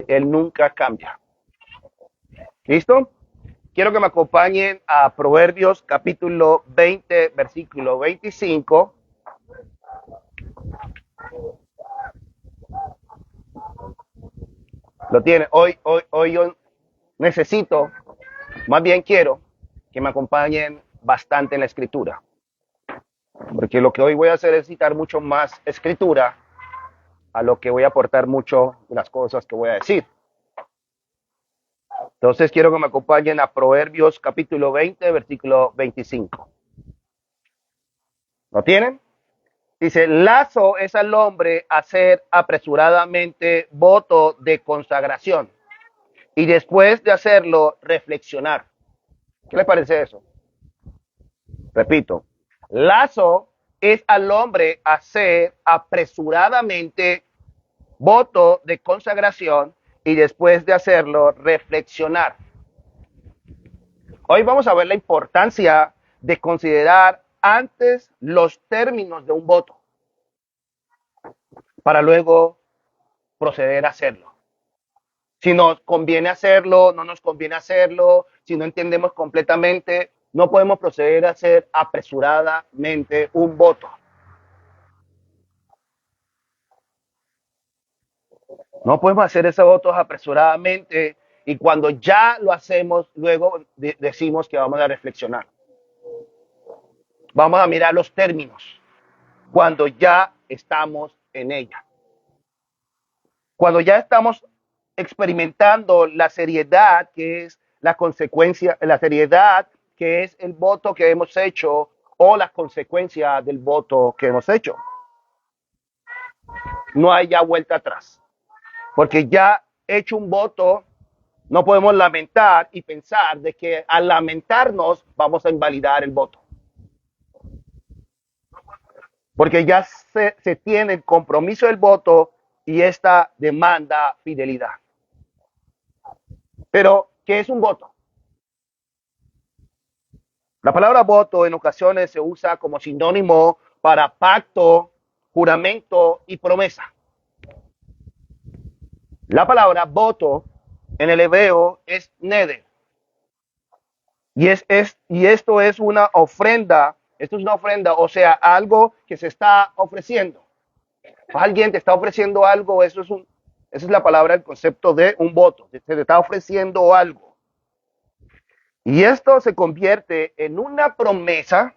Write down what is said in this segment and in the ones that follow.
Él nunca cambia. ¿Listo? Quiero que me acompañen a Proverbios capítulo 20, versículo 25. Lo tiene. Hoy yo necesito, más bien quiero, que me acompañen bastante en la escritura. Porque lo que hoy voy a hacer es citar mucho más escritura a lo que voy a aportar mucho de las cosas que voy a decir. Entonces quiero que me acompañen a Proverbios capítulo 20, versículo 25. ¿Lo tienen? Dice, lazo es al hombre hacer apresuradamente voto de consagración y después de hacerlo reflexionar. ¿Qué le parece eso? Repito, lazo es al hombre hacer apresuradamente voto de consagración y después de hacerlo reflexionar. Hoy vamos a ver la importancia de considerar antes los términos de un voto para luego proceder a hacerlo. Si nos conviene hacerlo, no nos conviene hacerlo, si no entendemos completamente, no podemos proceder a hacer apresuradamente un voto. No podemos hacer esos votos apresuradamente y cuando ya lo hacemos, luego decimos que vamos a reflexionar. Vamos a mirar los términos cuando ya estamos en ella. Cuando ya estamos experimentando la seriedad que es la consecuencia, la seriedad que es el voto que hemos hecho o la consecuencia del voto que hemos hecho. No hay ya vuelta atrás, porque ya hecho un voto, no podemos lamentar y pensar de que al lamentarnos vamos a invalidar el voto. Porque ya se tiene el compromiso del voto y esta demanda fidelidad. Pero, ¿qué es un voto? La palabra voto en ocasiones se usa como sinónimo para pacto, juramento y promesa. La palabra voto en el hebreo es neder. Y esto es una ofrenda, o sea, algo que se está ofreciendo. Alguien te está ofreciendo algo, esa es la palabra, el concepto de un voto. Se te está ofreciendo algo. Y esto se convierte en una promesa.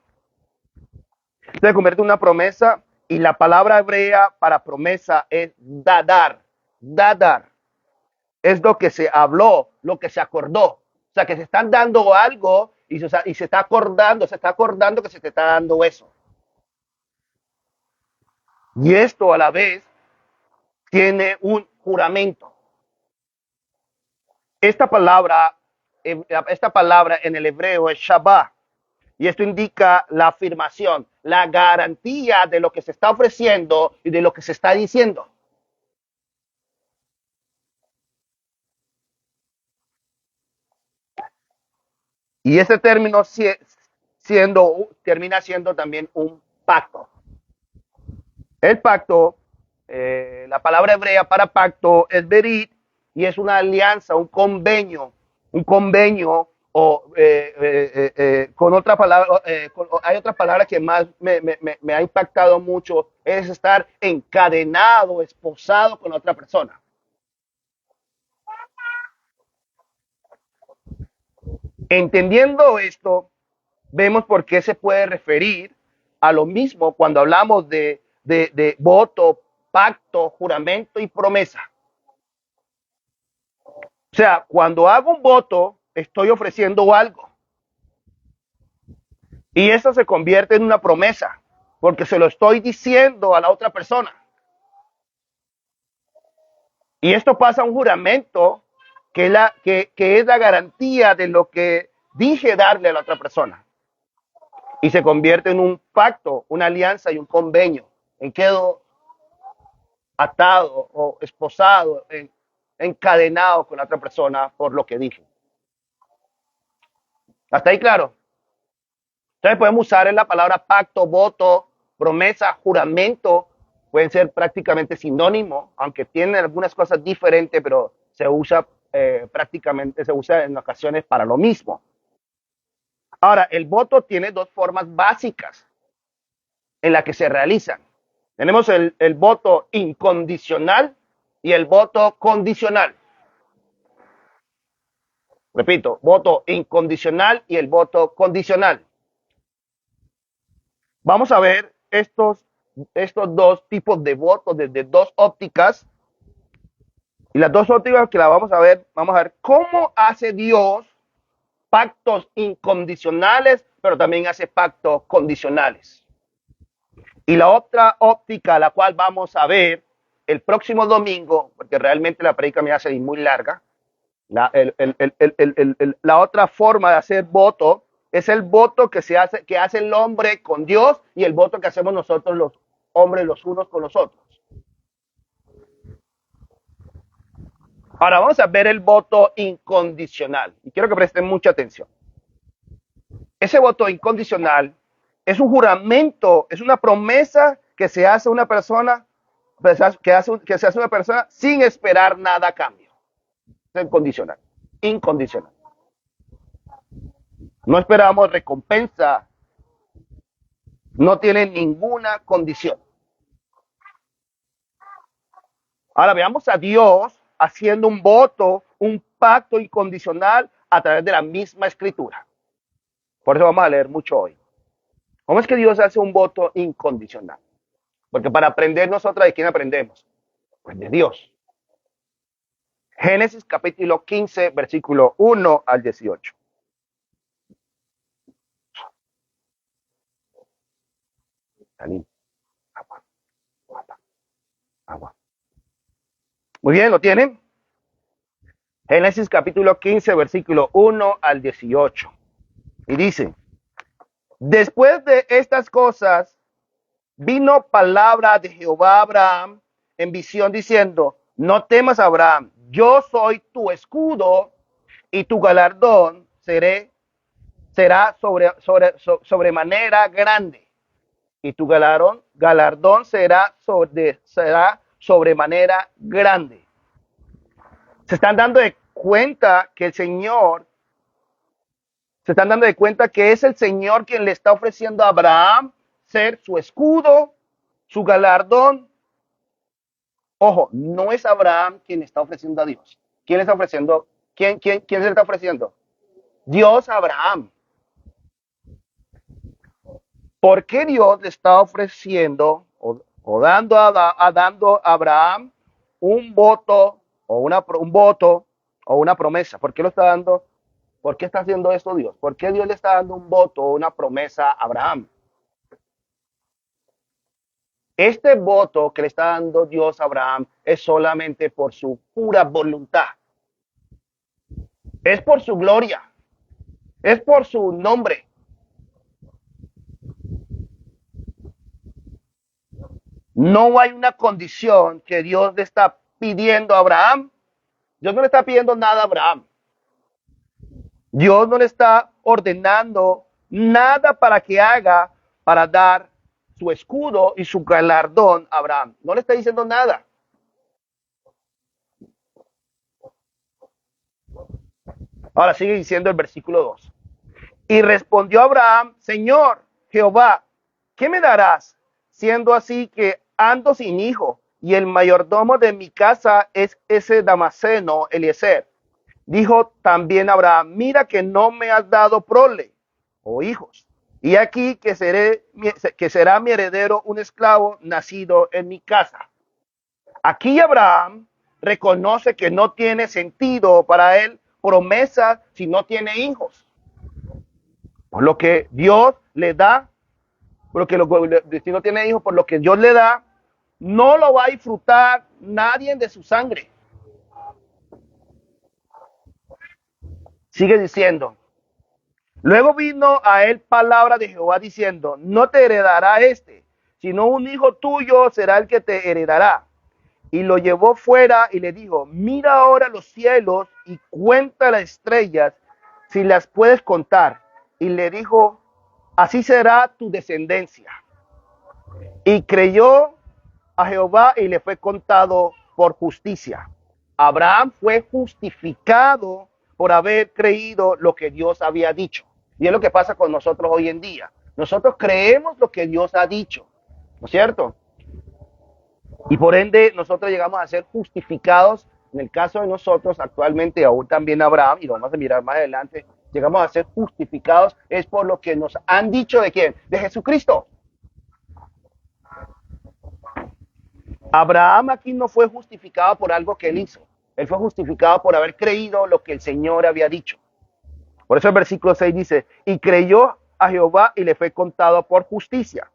Se convierte en una promesa y la palabra hebrea para promesa es dadar. Dadar. Es lo que se habló, lo que se acordó. O sea, que se están dando algo y se está acordando que se te está dando eso. Y esto a la vez tiene un juramento. Esta palabra en el hebreo es Shabbat. Y esto indica la afirmación, la garantía de lo que se está ofreciendo y de lo que se está diciendo. Y ese término termina siendo también un pacto. El pacto, la palabra hebrea para pacto es berit y es una alianza, un convenio o con otra palabra, hay otra palabra que más me ha impactado mucho, es estar encadenado, esposado con otra persona. Entendiendo esto, vemos por qué se puede referir a lo mismo cuando hablamos de voto, pacto, juramento y promesa. O sea, cuando hago un voto, estoy ofreciendo algo. Y eso se convierte en una promesa, porque se lo estoy diciendo a la otra persona. Y esto pasa a un juramento que es la garantía de lo que dije darle a la otra persona. Y se convierte en un pacto, una alianza y un convenio. En quedo atado o esposado, encadenado con la otra persona por lo que dije. ¿Hasta ahí claro? Entonces podemos usar en la palabra pacto, voto, promesa, juramento. Pueden ser prácticamente sinónimos, aunque tienen algunas cosas diferentes, pero se usa prácticamente, se usa en ocasiones para lo mismo. Ahora, el voto tiene dos formas básicas en las que se realizan. Tenemos el voto incondicional y el voto condicional. Repito, voto incondicional y el voto condicional. Vamos a ver estos dos tipos de votos desde dos ópticas. Y las dos ópticas que la vamos a ver cómo hace Dios pactos incondicionales, pero también hace pactos condicionales. Y la otra óptica, la cual vamos a ver el próximo domingo, porque realmente la predica me hace muy larga, la otra forma de hacer voto es el voto que hace el hombre con Dios y el voto que hacemos nosotros los hombres los unos con los otros. Ahora vamos a ver el voto incondicional y quiero que presten mucha atención. Ese voto incondicional es un juramento, es una promesa que se hace a una persona, que se hace una persona sin esperar nada a cambio. Es incondicional, incondicional. No esperamos recompensa, no tiene ninguna condición. Ahora veamos a Dios haciendo un voto, un pacto incondicional a través de la misma escritura. Por eso vamos a leer mucho hoy. ¿Cómo es que Dios hace un voto incondicional? Porque para aprender nosotros, ¿de quién aprendemos? Pues de Dios. Génesis capítulo 15, versículo 1 al 18. Agua, agua, agua. Muy bien, ¿lo tienen? Génesis capítulo 15, versículo 1 al 18. Y dice, después de estas cosas, vino palabra de Jehová a Abraham en visión diciendo, no temas, Abraham, yo soy tu escudo y tu galardón será sobremanera grande. Y tu galardón será sobremanera grande. Se están dando de cuenta que es el Señor quien le está ofreciendo a Abraham ser su escudo, su galardón. Ojo, no es Abraham quien está ofreciendo a Dios. ¿Quién le está ofreciendo? ¿Quién se le está ofreciendo? Dios a Abraham. ¿Por qué Dios le está ofreciendo o dando a Abraham un voto o una promesa? ¿Por qué lo está dando? ¿Por qué está haciendo esto Dios? ¿Por qué Dios le está dando un voto o una promesa a Abraham? Este voto que le está dando Dios a Abraham es solamente por su pura voluntad. Es por su gloria. Es por su nombre. No hay una condición que Dios le está pidiendo a Abraham. Dios no le está pidiendo nada a Abraham. Dios no le está ordenando nada para que haga para dar su escudo y su galardón a Abraham. No le está diciendo nada. Ahora sigue diciendo el versículo 2. Y respondió Abraham, Señor Jehová, ¿qué me darás? Siendo así que ando sin hijo y el mayordomo de mi casa es ese Damaseno, Eliezer. Dijo también Abraham, mira que no me has dado prole o hijos. Y aquí que será mi heredero un esclavo nacido en mi casa. Aquí Abraham reconoce que no tiene sentido para él promesa si no tiene hijos. Por lo que Dios le da, si no tiene hijos, por lo que Dios le da, no lo va a disfrutar nadie de su sangre. Sigue diciendo, luego vino a él palabra de Jehová diciendo, no te heredará sino un hijo tuyo será el que te heredará. Y lo llevó fuera y le dijo, mira ahora los cielos y cuenta las estrellas, si las puedes contar. Y le dijo, así será tu descendencia. Y creyó a Jehová y le fue contado por justicia. Abraham fue justificado por haber creído lo que Dios había dicho. Y es lo que pasa con nosotros hoy en día. Nosotros creemos lo que Dios ha dicho, ¿no es cierto? Y por ende nosotros llegamos a ser justificados. En el caso de nosotros actualmente, aún también Abraham, y lo vamos a mirar más adelante, llegamos a ser justificados es por lo que nos han dicho de quién, de Jesucristo. Abraham aquí no fue justificado por algo que él hizo. Él fue justificado por haber creído lo que el Señor había dicho. Por eso el versículo 6 dice, y creyó a Jehová y le fue contado por justicia.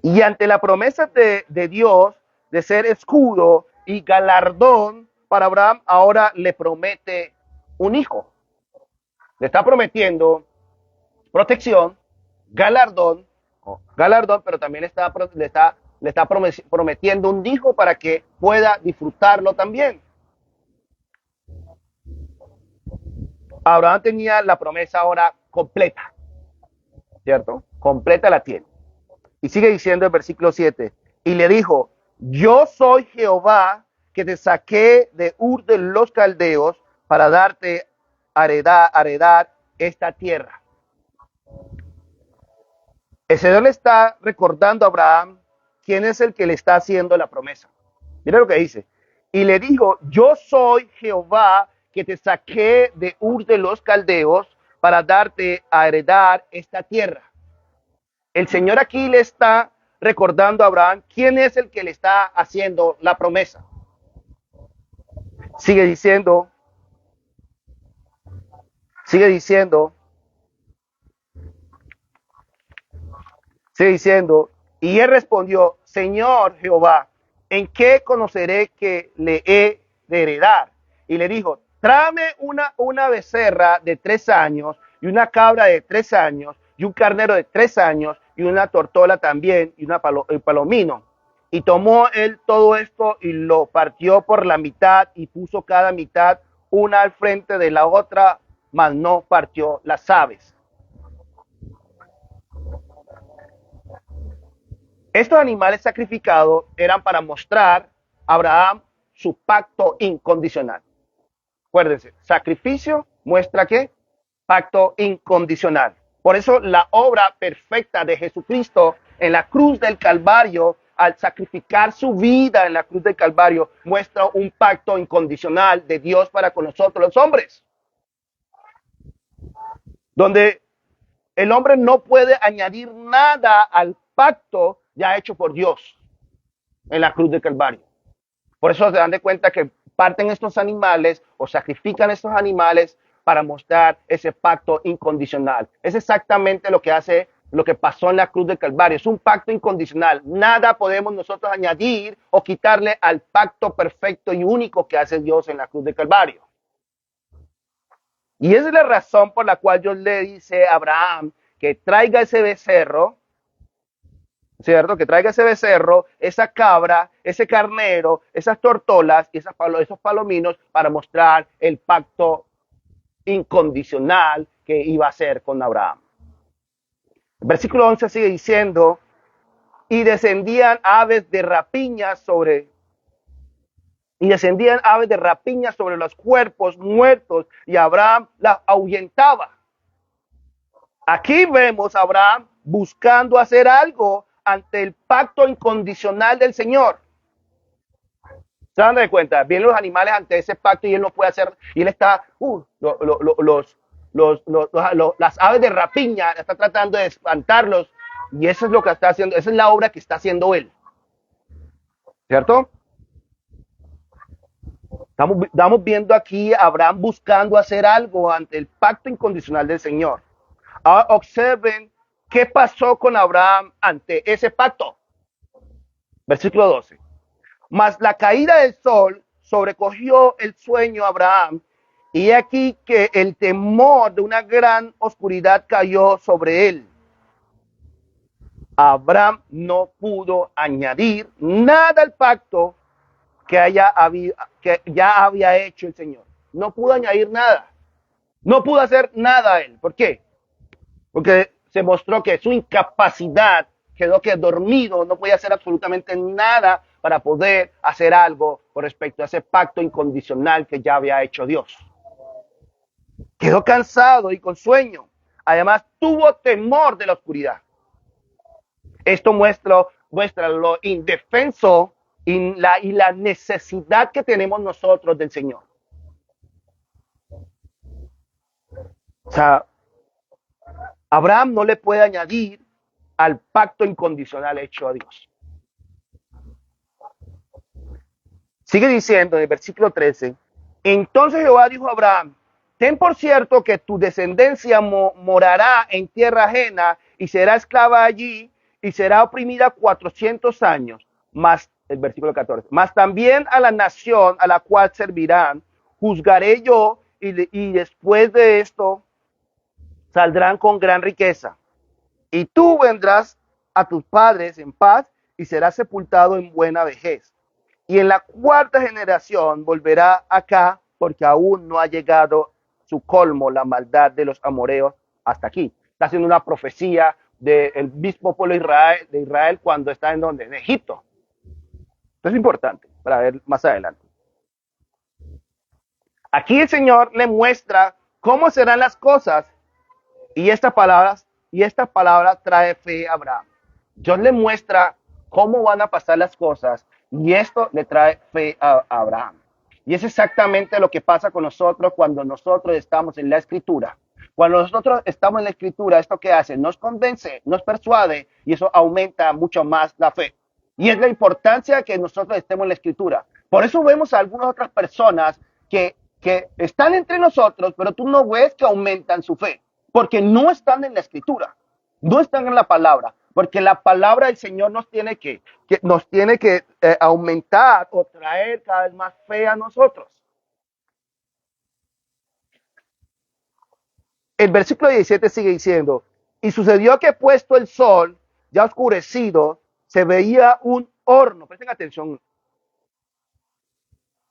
Y ante la promesa de Dios de ser escudo y galardón para Abraham, ahora le promete un hijo. Le está prometiendo protección, galardón, pero también le está prometiendo un hijo para que pueda disfrutarlo también. Abraham tenía la promesa ahora completa, ¿cierto? Completa la tiene. Y sigue diciendo el versículo 7, y le dijo, yo soy Jehová que te saqué de Ur de los Caldeos para darte a heredar esta tierra. El Señor le está recordando a Abraham quién es el que le está haciendo la promesa. Mira lo que dice. Y le dijo, yo soy Jehová que te saqué de Ur de los Caldeos para darte a heredar esta tierra. El Señor aquí le está recordando a Abraham quién es el que le está haciendo la promesa. Sigue diciendo, y él respondió, Señor Jehová, ¿en qué conoceré que le he de heredar? Y le dijo, tráeme una becerra de 3 años y una cabra de 3 años y un carnero de 3 años y una tortola también y un palomino. Y tomó él todo esto y lo partió por la mitad y puso cada mitad una al frente de la otra, mas no partió las aves. Estos animales sacrificados eran para mostrar a Abraham su pacto incondicional. Acuérdense, sacrificio muestra ¿qué? Pacto incondicional. Por eso la obra perfecta de Jesucristo en la cruz del Calvario, al sacrificar su vida en la cruz del Calvario, muestra un pacto incondicional de Dios para con nosotros los hombres. Donde el hombre no puede añadir nada al pacto ya hecho por Dios en la cruz del Calvario. Por eso se dan de cuenta que parten estos animales o sacrifican estos animales para mostrar ese pacto incondicional. Es exactamente lo que pasó en la cruz del Calvario. Es un pacto incondicional. Nada podemos nosotros añadir o quitarle al pacto perfecto y único que hace Dios en la cruz del Calvario. Y esa es la razón por la cual Dios le dice a Abraham que traiga ese becerro, ¿cierto? Que traiga ese becerro, esa cabra, ese carnero, esas tortolas y esos palominos para mostrar el pacto incondicional que iba a hacer con Abraham. El versículo 11 sigue diciendo, y descendían aves de rapiña sobre los cuerpos muertos y Abraham las ahuyentaba. Aquí vemos a Abraham buscando hacer algo ante el pacto incondicional del Señor. ¿Se dan de cuenta? Vienen los animales ante ese pacto y él no puede hacer, y él está, las aves de rapiña, está tratando de espantarlos, y eso es lo que está haciendo, esa es la obra que está haciendo él. ¿Cierto? Estamos viendo aquí a Abraham buscando hacer algo ante el pacto incondicional del Señor. Ahora observen qué pasó con Abraham ante ese pacto. Versículo 12. Mas la caída del sol sobrecogió el sueño a Abraham, y aquí que el temor de una gran oscuridad cayó sobre él. Abraham no pudo añadir nada al pacto que ya había hecho el Señor. No pudo añadir nada. No pudo hacer nada a él. ¿Por qué? Porque se mostró que su incapacidad quedó dormido, no podía hacer absolutamente nada para poder hacer algo con respecto a ese pacto incondicional que ya había hecho Dios. Quedó cansado y con sueño. Además, tuvo temor de la oscuridad. Esto muestra lo indefenso y la necesidad que tenemos nosotros del Señor. O sea, Abraham no le puede añadir al pacto incondicional hecho a Dios. Sigue diciendo en el versículo 13, entonces Jehová dijo a Abraham, ten por cierto que tu descendencia morará en tierra ajena y será esclava allí y será oprimida 400 años, más el versículo 14, más también a la nación a la cual servirán, juzgaré yo y después de esto saldrán con gran riqueza. Y tú vendrás a tus padres en paz y serás sepultado en buena vejez. Y en la cuarta generación volverá acá porque aún no ha llegado su colmo la maldad de los amoreos hasta aquí. Está haciendo una profecía del mismo pueblo de Israel cuando está en donde, en Egipto. Esto es importante para ver más adelante. Aquí el Señor le muestra cómo serán las cosas y esta palabra trae fe a Abraham. Dios le muestra cómo van a pasar las cosas y esto le trae fe a Abraham. Y es exactamente lo que pasa con nosotros cuando nosotros estamos en la Escritura. Cuando nosotros estamos en la Escritura, ¿esto qué hace? Nos convence, nos persuade y eso aumenta mucho más la fe. Y es la importancia que nosotros estemos en la Escritura. Por eso vemos a algunas otras personas que están entre nosotros, pero tú no ves que aumentan su fe, porque no están en la Escritura, no están en la palabra, porque la palabra del Señor nos tiene que aumentar o traer cada vez más fe a nosotros. El versículo 17 sigue diciendo, y sucedió que puesto el sol, ya oscurecido, se veía un horno. Presten atención.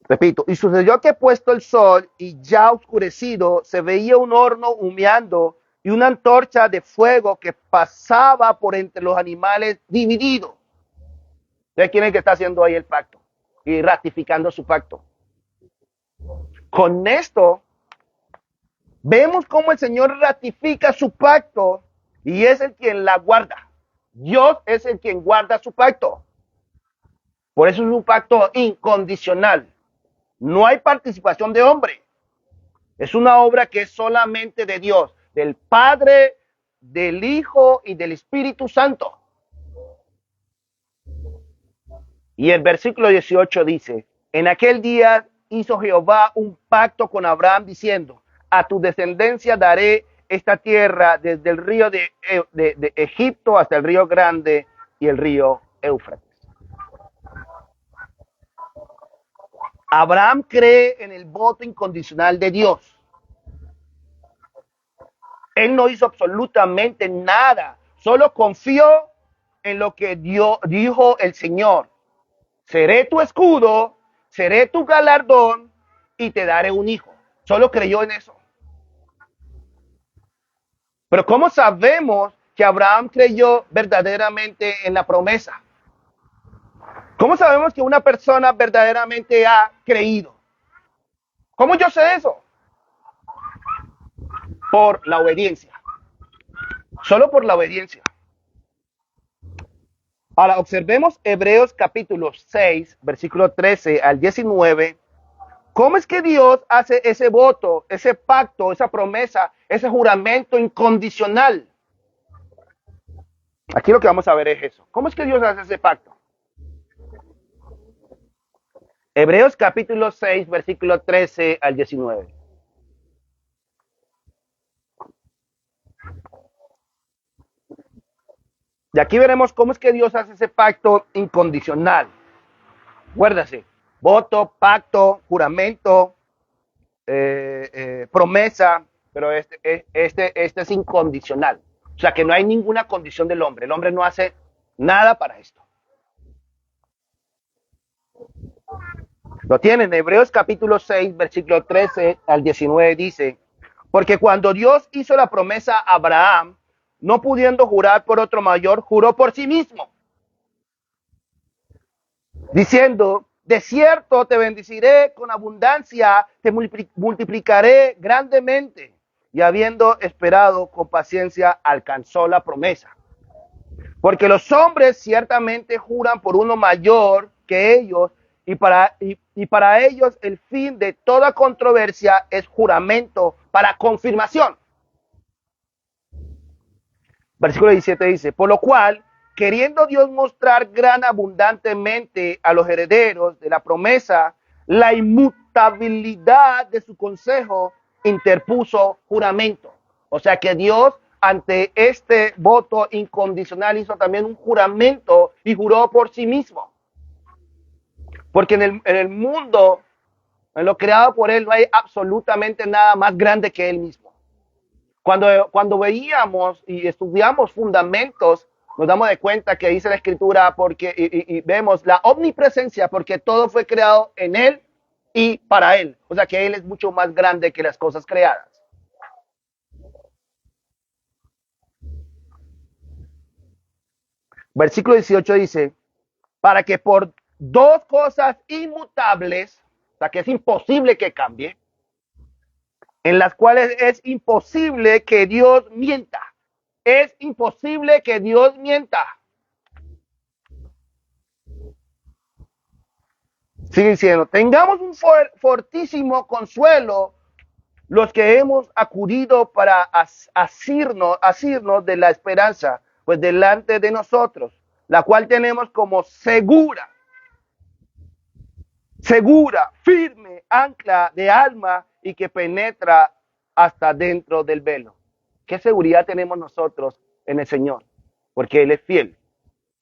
Repito, y sucedió que puesto el sol y ya oscurecido, se veía un horno humeando y una antorcha de fuego que pasaba por entre los animales dividido. ¿De quién es que está haciendo ahí el pacto? Y ratificando su pacto. Con esto, vemos cómo el Señor ratifica su pacto y es el quien la guarda. Dios es el quien guarda su pacto. Por eso es un pacto incondicional. No hay participación de hombre. Es una obra que es solamente de Dios, del Padre, del Hijo y del Espíritu Santo. Y el versículo 18 dice, en aquel día hizo Jehová un pacto con Abraham diciendo, a tu descendencia daré esta tierra desde el río de Egipto hasta el río Grande y el río Éufrates. Abraham cree en el voto incondicional de Dios. Él no hizo absolutamente nada, solo confió en lo que dijo el Señor. Seré tu escudo, seré tu galardón y te daré un hijo. Solo creyó en eso. Pero ¿cómo sabemos que Abraham creyó verdaderamente en la promesa? ¿Cómo sabemos que una persona verdaderamente ha creído? ¿Cómo yo sé eso? Por la obediencia. Solo por la obediencia. Ahora observemos Hebreos capítulo 6, versículo 13 al 19. ¿Cómo es que Dios hace ese voto, ese pacto, esa promesa, ese juramento incondicional? Aquí lo que vamos a ver es eso. ¿Cómo es que Dios hace ese pacto? Hebreos capítulo 6, versículo 13 al 19. Y aquí veremos cómo es que Dios hace ese pacto incondicional. Acuérdase, voto, pacto, juramento, promesa, pero este es incondicional. O sea que no hay ninguna condición del hombre. El hombre no hace nada para esto. Lo tienen, Hebreos capítulo 6, versículo 13 al 19 dice, porque cuando Dios hizo la promesa a Abraham, no pudiendo jurar por otro mayor, juró por sí mismo. diciendo, de cierto te bendeciré con abundancia, te multiplicaré grandemente. Y habiendo esperado con paciencia, alcanzó la promesa. Porque los hombres ciertamente juran por uno mayor que ellos, y para ellos el fin de toda controversia es juramento para confirmación. Versículo 17 dice, por lo cual, queriendo Dios mostrar gran abundantemente a los herederos de la promesa la inmutabilidad de su consejo, interpuso juramento. O sea que Dios, ante este voto incondicional, hizo también un juramento y juró por sí mismo. Porque en el mundo, en lo creado por Él, no hay absolutamente nada más grande que Él mismo. Cuando veíamos y estudiamos fundamentos, nos damos de cuenta que dice la Escritura porque y vemos la omnipresencia, porque todo fue creado en Él y para Él. O sea que Él es mucho más grande que las cosas creadas. Versículo 18 dice, para que por dos cosas inmutables, o sea que es imposible que cambie, en las cuales es imposible que Dios mienta. Es imposible que Dios mienta. Sigue diciendo, tengamos un fortísimo consuelo los que hemos acudido para asirnos de la esperanza, pues delante de nosotros, la cual tenemos como segura, firme ancla de alma y que penetra hasta dentro del velo. ¿Qué seguridad tenemos nosotros en el Señor? Porque Él es fiel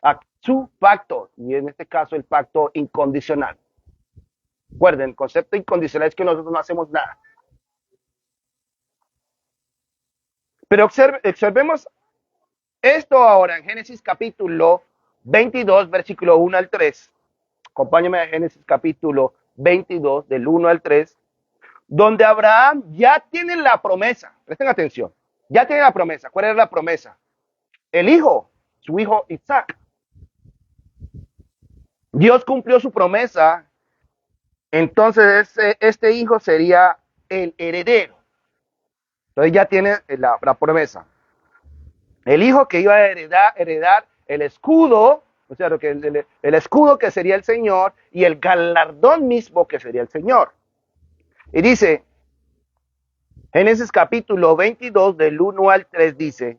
a su pacto, y en este caso el pacto incondicional. Recuerden, el concepto incondicional es que nosotros no hacemos nada. Pero observemos esto ahora en Génesis capítulo 22, versículo 1 al 3. Acompáñame a Génesis capítulo 22, del 1 al 3, donde Abraham ya tiene la promesa. Presten atención. Ya tiene la promesa. ¿Cuál era la promesa? El hijo, su hijo Isaac. Dios cumplió su promesa. Entonces este hijo sería el heredero. Entonces ya tiene la promesa. El hijo que iba a heredar el escudo, o sea, el escudo que sería el Señor y el galardón mismo que sería el Señor. Y dice, Génesis capítulo 22 del 1 al 3 dice,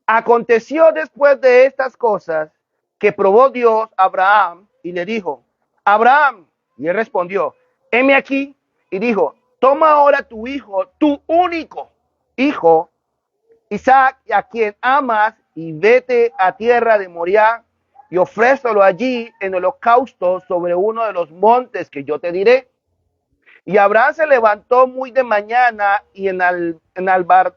aconteció después de estas cosas que probó Dios a Abraham y le dijo, Abraham, y él respondió, heme aquí, y dijo, toma ahora tu hijo, tu único hijo, Isaac, a quien amas, y vete a tierra de Moriah y ofrécelo allí en holocausto sobre uno de los montes que yo te diré. Y Abraham se levantó muy de mañana y enalbardó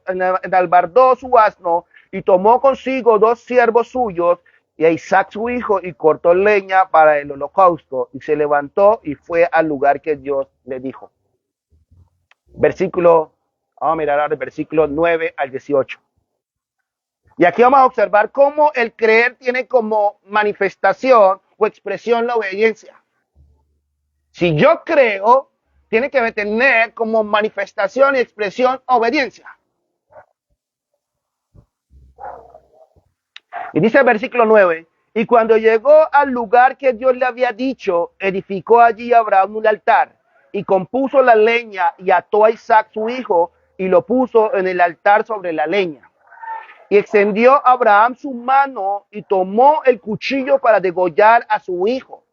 su asno y tomó consigo 2 siervos suyos y a Isaac su hijo y cortó leña para el holocausto y se levantó y fue al lugar que Dios le dijo. Vamos a mirar ahora el versículo 9 al 18. Y aquí vamos a observar cómo el creer tiene como manifestación o expresión la obediencia. Si yo creo, tiene que tener como manifestación y expresión obediencia. Y dice el versículo 9, y cuando llegó al lugar que Dios le había dicho, edificó allí Abraham un altar y compuso la leña y ató a Isaac su hijo y lo puso en el altar sobre la leña. Y extendió Abraham su mano y tomó el cuchillo para degollar a su hijo.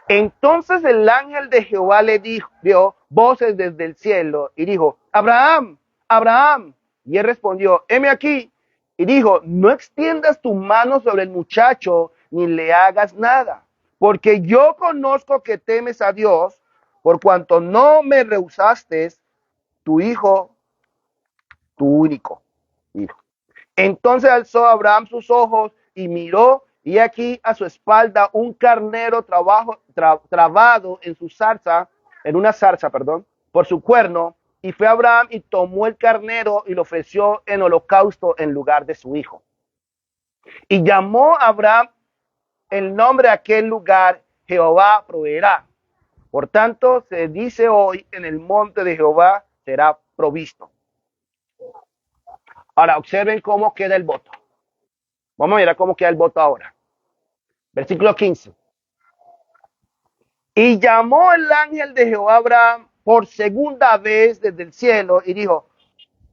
Entonces el ángel de Jehová le dio voces desde el cielo y dijo, Abraham, Abraham. Y él respondió, heme aquí. Y dijo, no extiendas tu mano sobre el muchacho ni le hagas nada, porque yo conozco que temes a Dios, por cuanto no me rehusaste tu hijo, tu único hijo. Entonces alzó Abraham sus ojos y miró, y aquí a su espalda un carnero trabado en una zarza, por su cuerno, y fue Abraham y tomó el carnero y lo ofreció en holocausto en lugar de su hijo. Y llamó a Abraham el nombre de aquel lugar Jehová proveerá. Por tanto, se dice hoy, en el monte de Jehová será provisto. Ahora, observen cómo queda el voto. Vamos a mirar cómo queda el voto ahora. Versículo 15. Y llamó el ángel de Jehová a Abraham por segunda vez desde el cielo y dijo,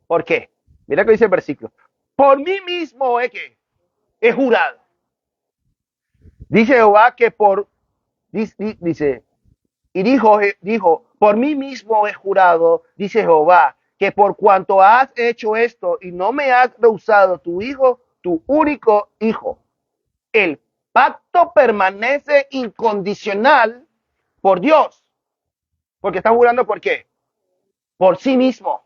¿por qué? Mira que dice el versículo. Por mí mismo he jurado. Dice Jehová que dice, y dijo, por mí mismo he jurado, dice Jehová, que por cuanto has hecho esto y no me has rehusado tu hijo, tu único hijo, el pacto permanece incondicional por Dios. Porque está jurando ¿por qué? Por sí mismo.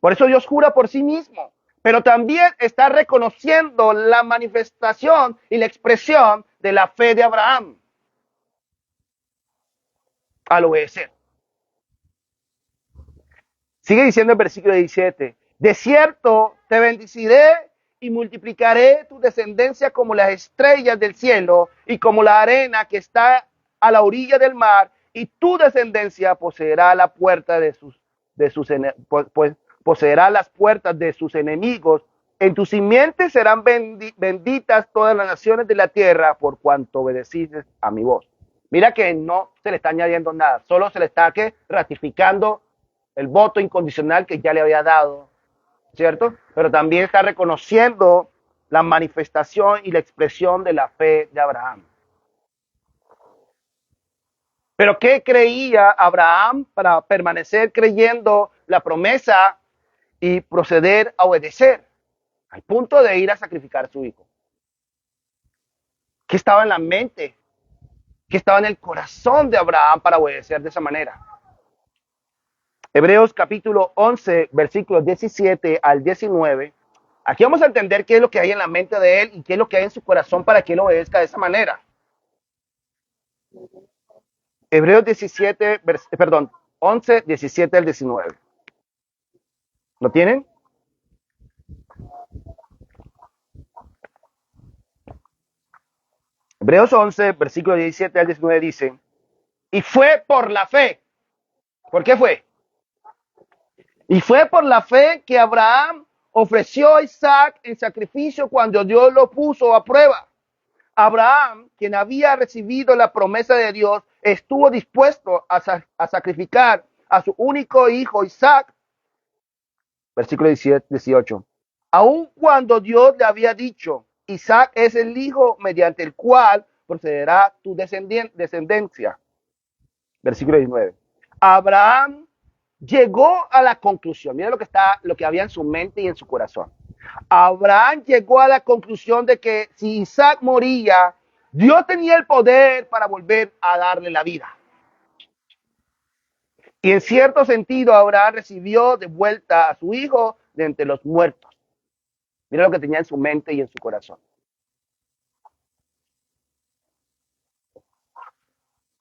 Por eso Dios jura por sí mismo. Pero también está reconociendo la manifestación y la expresión de la fe de Abraham al obedecer. Sigue diciendo el versículo 17. De cierto te bendeciré y multiplicaré tu descendencia como las estrellas del cielo y como la arena que está a la orilla del mar, y tu descendencia poseerá la puerta poseerá las puertas de sus enemigos. En tus simientes serán benditas todas las naciones de la tierra por cuanto obedeciste a mi voz. Mira que no se le está añadiendo nada, solo se le está ratificando el voto incondicional que ya le había dado, ¿cierto? Pero también está reconociendo la manifestación y la expresión de la fe de Abraham. Pero ¿qué creía Abraham para permanecer creyendo la promesa y proceder a obedecer al punto de ir a sacrificar a su hijo? ¿Qué estaba en la mente? ¿Qué estaba en el corazón de Abraham para obedecer de esa manera? Hebreos capítulo 11, versículos 17 al 19. Aquí vamos a entender qué es lo que hay en la mente de él y qué es lo que hay en su corazón para que él obedezca de esa manera. Hebreos 11, 17 al 19. ¿Lo tienen? Hebreos 11, versículo 17 al 19 dice, y fue por la fe. ¿Por qué fue? Y fue por la fe que Abraham ofreció a Isaac en sacrificio cuando Dios lo puso a prueba. Abraham, quien había recibido la promesa de Dios, estuvo dispuesto a sacrificar a su único hijo Isaac. Versículo 18. Aun cuando Dios le había dicho, Isaac es el hijo mediante el cual procederá tu descendencia. Versículo 19. Abraham llegó a la conclusión, mira lo que había en su mente y en su corazón. Abraham llegó a la conclusión de que si Isaac moría, Dios tenía el poder para volver a darle la vida. Y en cierto sentido, Abraham recibió de vuelta a su hijo de entre los muertos. Mira lo que tenía en su mente y en su corazón.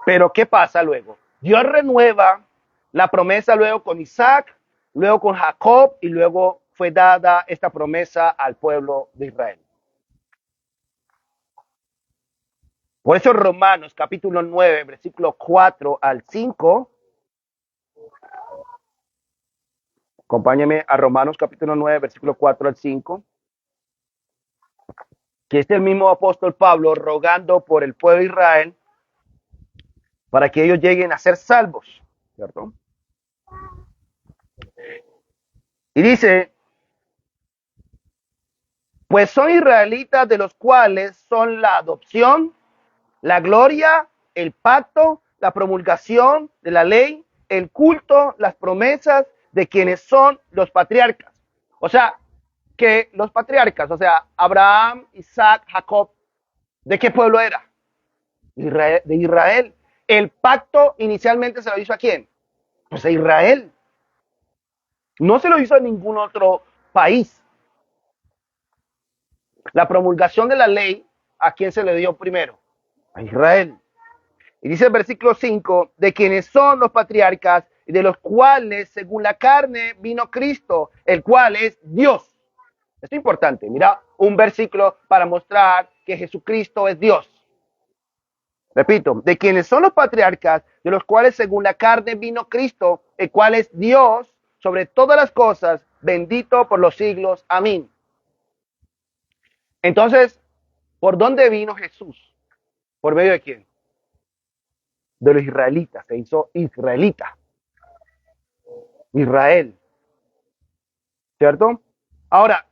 Pero ¿qué pasa luego? Dios renueva la promesa luego con Isaac, luego con Jacob, y luego fue dada esta promesa al pueblo de Israel. Por eso Romanos capítulo 9, versículo 4 al 5. Acompáñeme a Romanos capítulo 9, versículo 4 al 5. Que es el mismo apóstol Pablo rogando por el pueblo de Israel para que ellos lleguen a ser salvos, ¿cierto? Y dice, pues son israelitas de los cuales son la adopción, la gloria, el pacto, la promulgación de la ley, el culto, las promesas de quienes son los patriarcas. O sea, que los patriarcas, o sea, Abraham, Isaac, Jacob, ¿de qué pueblo era? De Israel. El pacto inicialmente se lo hizo ¿a quién? Pues a Israel. No se lo hizo a ningún otro país. La promulgación de la ley, ¿a quién se le dio primero? A Israel. Y dice el versículo 5, de quienes son los patriarcas y de los cuales, según la carne, vino Cristo, el cual es Dios. Esto es importante. Mira, un versículo para mostrar que Jesucristo es Dios. Repito, de quienes son los patriarcas, de los cuales según la carne vino Cristo, el cual es Dios sobre todas las cosas, bendito por los siglos. Amén. Entonces, ¿por dónde vino Jesús? ¿Por medio de quién? De los israelitas. Se hizo israelita. Israel. ¿Cierto? Ahora,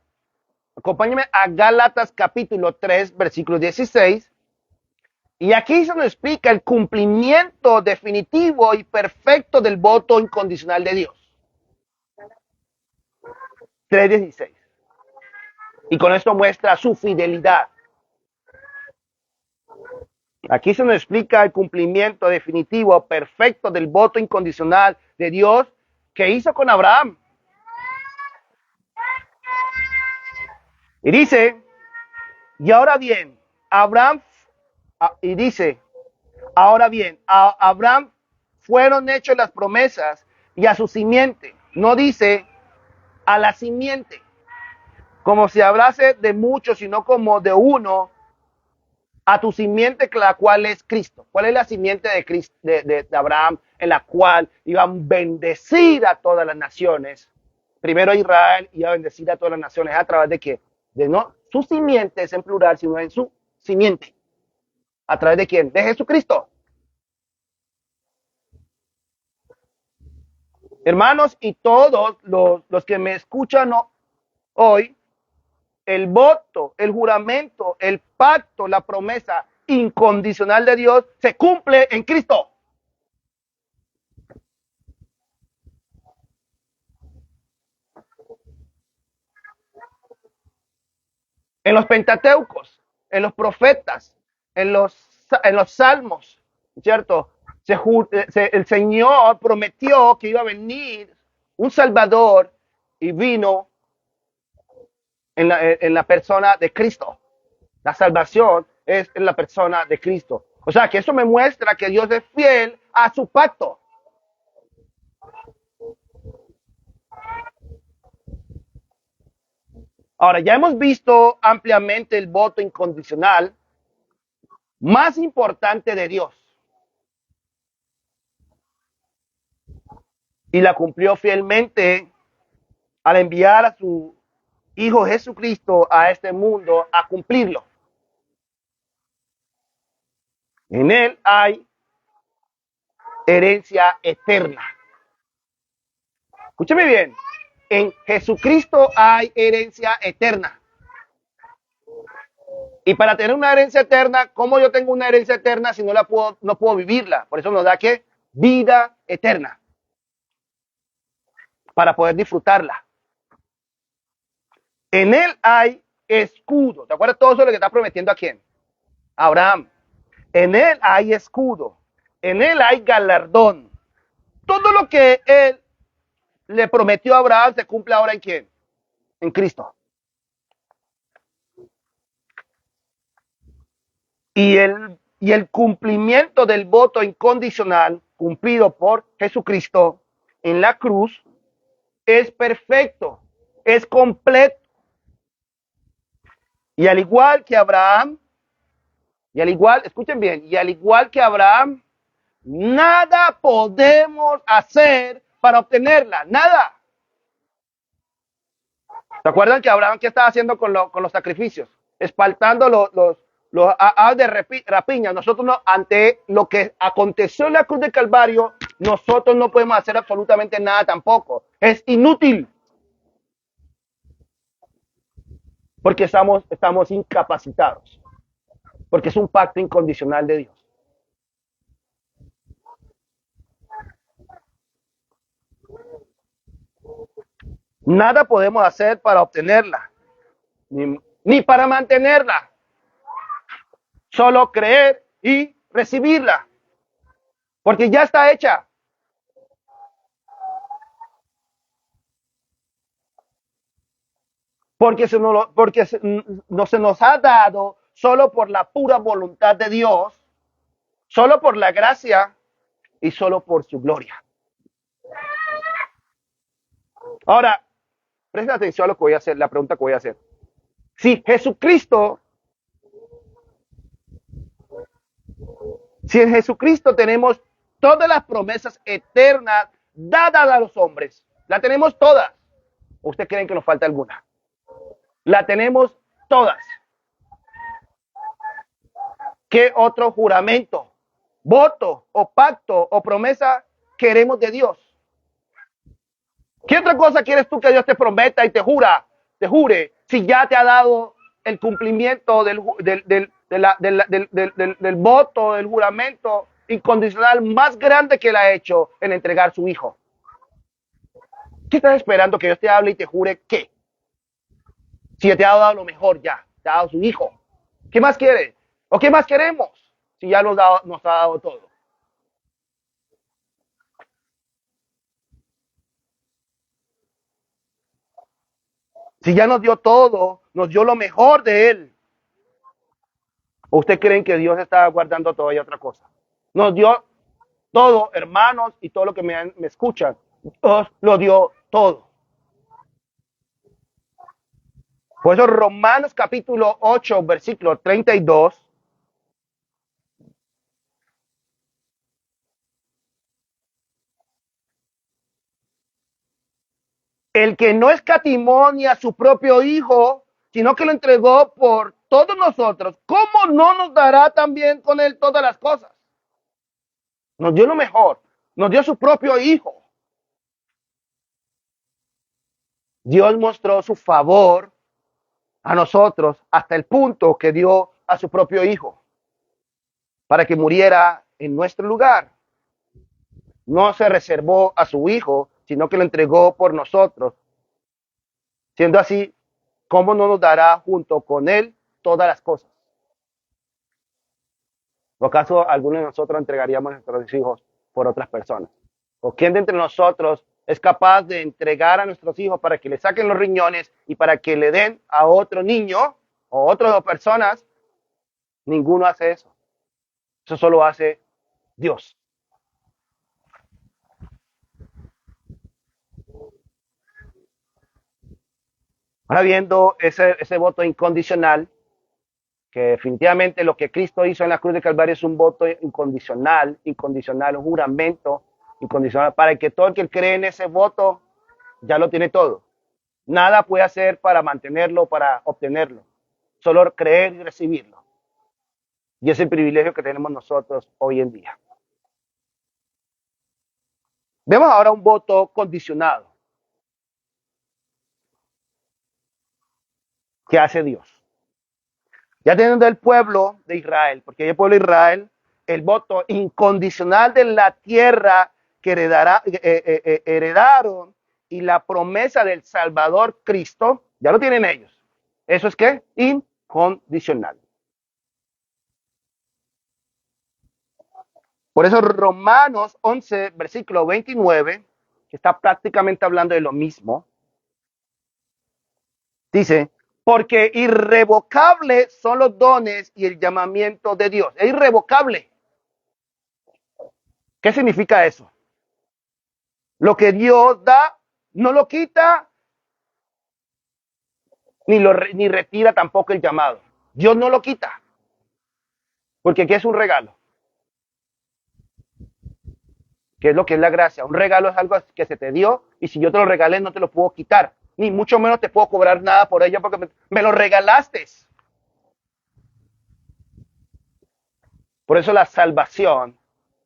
acompáñame a Gálatas capítulo 3, versículo 16. Y aquí se nos explica el cumplimiento definitivo y perfecto del voto incondicional de Dios. 3:16. Y con esto muestra su fidelidad. Aquí se nos explica el cumplimiento definitivo, perfecto del voto incondicional de Dios que hizo con Abraham. Y dice, y ahora bien, Abraham, y dice, ahora bien, a Abraham fueron hechas las promesas y a su simiente. No dice a la simiente, como si hablase de muchos, sino como de uno, a tu simiente, la cual es Cristo. ¿Cuál es la simiente de, Cristo, de Abraham, en la cual iba a bendecir a todas las naciones? Primero Israel iba a bendecir a todas las naciones. ¿A través de qué? De no su simiente, es en plural, sino en su simiente. ¿A través de quién? De Jesucristo. Hermanos, y todos los que me escuchan hoy, el voto, el juramento, el pacto, la promesa incondicional de Dios se cumple en Cristo. En los Pentateucos, en los profetas, en los salmos, ¿cierto? El Señor prometió que iba a venir un Salvador y vino en la persona de Cristo. La salvación es en la persona de Cristo. O sea, que eso me muestra que Dios es fiel a su pacto. Ahora, ya hemos visto ampliamente el voto incondicional más importante de Dios. Y la cumplió fielmente al enviar a su Hijo Jesucristo a este mundo a cumplirlo. En él hay herencia eterna. Escúcheme bien. En Jesucristo hay herencia eterna. Y para tener una herencia eterna, ¿cómo yo tengo una herencia eterna si no puedo vivirla? Por eso nos da ¿qué? Vida eterna. Para poder disfrutarla. En él hay escudo. ¿Te acuerdas todo eso lo que está prometiendo a quién? A Abraham. En él hay escudo. En él hay galardón. Todo lo que él le prometió a Abraham se cumple ahora en quién? En Cristo. Y el cumplimiento del voto incondicional cumplido por Jesucristo en la cruz es perfecto, es completo. Y al igual que Abraham, escuchen bien, y al igual que Abraham, nada podemos hacer para obtenerla, nada. ¿Se acuerdan que Abraham qué estaba haciendo con los sacrificios? Espaltando los aves de rapiña. Nosotros no, ante lo que aconteció en la cruz del Calvario, nosotros no podemos hacer absolutamente nada tampoco. Es inútil. Porque estamos incapacitados. Porque es un pacto incondicional de Dios. Nada podemos hacer para obtenerla, ni para mantenerla. Solo creer y recibirla. Porque ya está hecha. Porque no se nos ha dado solo por la pura voluntad de Dios, solo por la gracia y solo por su gloria. Ahora, presta atención a lo que voy a hacer, la pregunta que voy a hacer. Si Jesucristo Si en Jesucristo tenemos todas las promesas eternas dadas a los hombres, la tenemos todas. ¿O usted cree que nos falta alguna? La tenemos todas. ¿Qué otro juramento, voto o pacto o promesa queremos de Dios? ¿Qué otra cosa quieres tú que Dios te prometa y te jure, si ya te ha dado el cumplimiento del voto, del juramento incondicional más grande que él ha hecho en entregar su hijo? ¿Qué estás esperando que Dios te hable y te jure qué? Si te ha dado lo mejor ya, te ha dado su hijo. ¿Qué más quieres? ¿O qué más queremos? Si ya nos ha dado todo. Si ya nos dio todo, nos dio lo mejor de él. ¿O usted creen que Dios está guardando todavía otra cosa? Nos dio todo, hermanos, y todo lo que me escuchan. Dios lo dio todo. Por eso Romanos capítulo 8, versículo 32. El que no escatimó ni a su propio hijo, sino que lo entregó por todos nosotros, ¿cómo no nos dará también con él todas las cosas? Nos dio lo mejor, nos dio su propio hijo. Dios mostró su favor a nosotros hasta el punto que dio a su propio hijo para que muriera en nuestro lugar. No se reservó a su hijo, sino que lo entregó por nosotros. Siendo así, ¿cómo no nos dará junto con él todas las cosas? ¿O acaso alguno de nosotros entregaríamos a nuestros hijos por otras personas? ¿O quién de entre nosotros es capaz de entregar a nuestros hijos para que le saquen los riñones y para que le den a otro niño o otras personas? Ninguno hace eso. Eso solo hace Dios. Ahora viendo ese voto incondicional, que definitivamente lo que Cristo hizo en la cruz de Calvario es un voto incondicional, un juramento incondicional, para que todo el que cree en ese voto ya lo tiene todo. Nada puede hacer para mantenerlo, para obtenerlo. Solo creer y recibirlo. Y es el privilegio que tenemos nosotros hoy en día. Vemos ahora un voto condicionado. ¿Qué hace Dios? Ya teniendo el pueblo de Israel, porque el pueblo de Israel, el voto incondicional de la tierra que heredaron y la promesa del Salvador Cristo, ya lo tienen ellos. ¿Eso es qué? Incondicional. Por eso Romanos 11, versículo 29, que está prácticamente hablando de lo mismo, dice, porque irrevocables son los dones y el llamamiento de Dios. Es irrevocable. ¿Qué significa eso? Lo que Dios da, no lo quita, ni retira tampoco el llamado. Dios no lo quita. Porque aquí es un regalo. ¿Qué es lo que es la gracia? Un regalo es algo que se te dio y si yo te lo regalé no te lo puedo quitar. Ni mucho menos te puedo cobrar nada por ello porque me lo regalaste. Por eso la salvación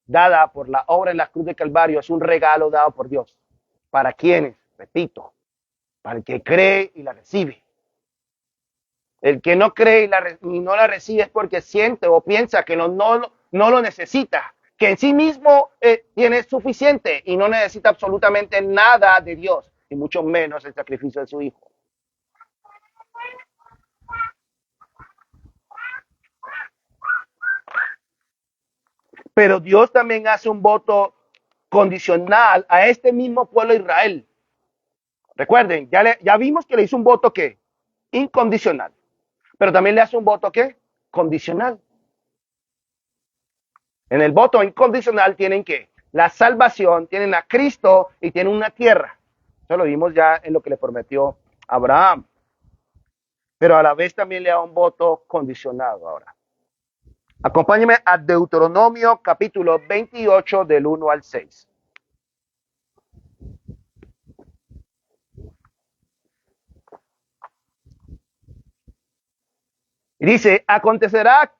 dada por la obra en la cruz de Calvario es un regalo dado por Dios. ¿Para quiénes? Repito, para el que cree y la recibe. El que no cree y no la recibe es porque siente o piensa que no lo necesita, que en sí mismo tiene suficiente y no necesita absolutamente nada de Dios, y mucho menos el sacrificio de su Hijo. Pero Dios también hace un voto condicional a este mismo pueblo de Israel. Recuerden, ya vimos que le hizo un voto ¿qué? Incondicional. Pero también le hace un voto ¿qué? Condicional. En el voto incondicional tienen ¿qué? La salvación, tienen a Cristo y tienen una tierra. Eso lo vimos ya en lo que le prometió Abraham. Pero a la vez también le da un voto condicionado ahora. Acompáñeme a Deuteronomio capítulo 28 del 1 al 6. Y dice, acontecerá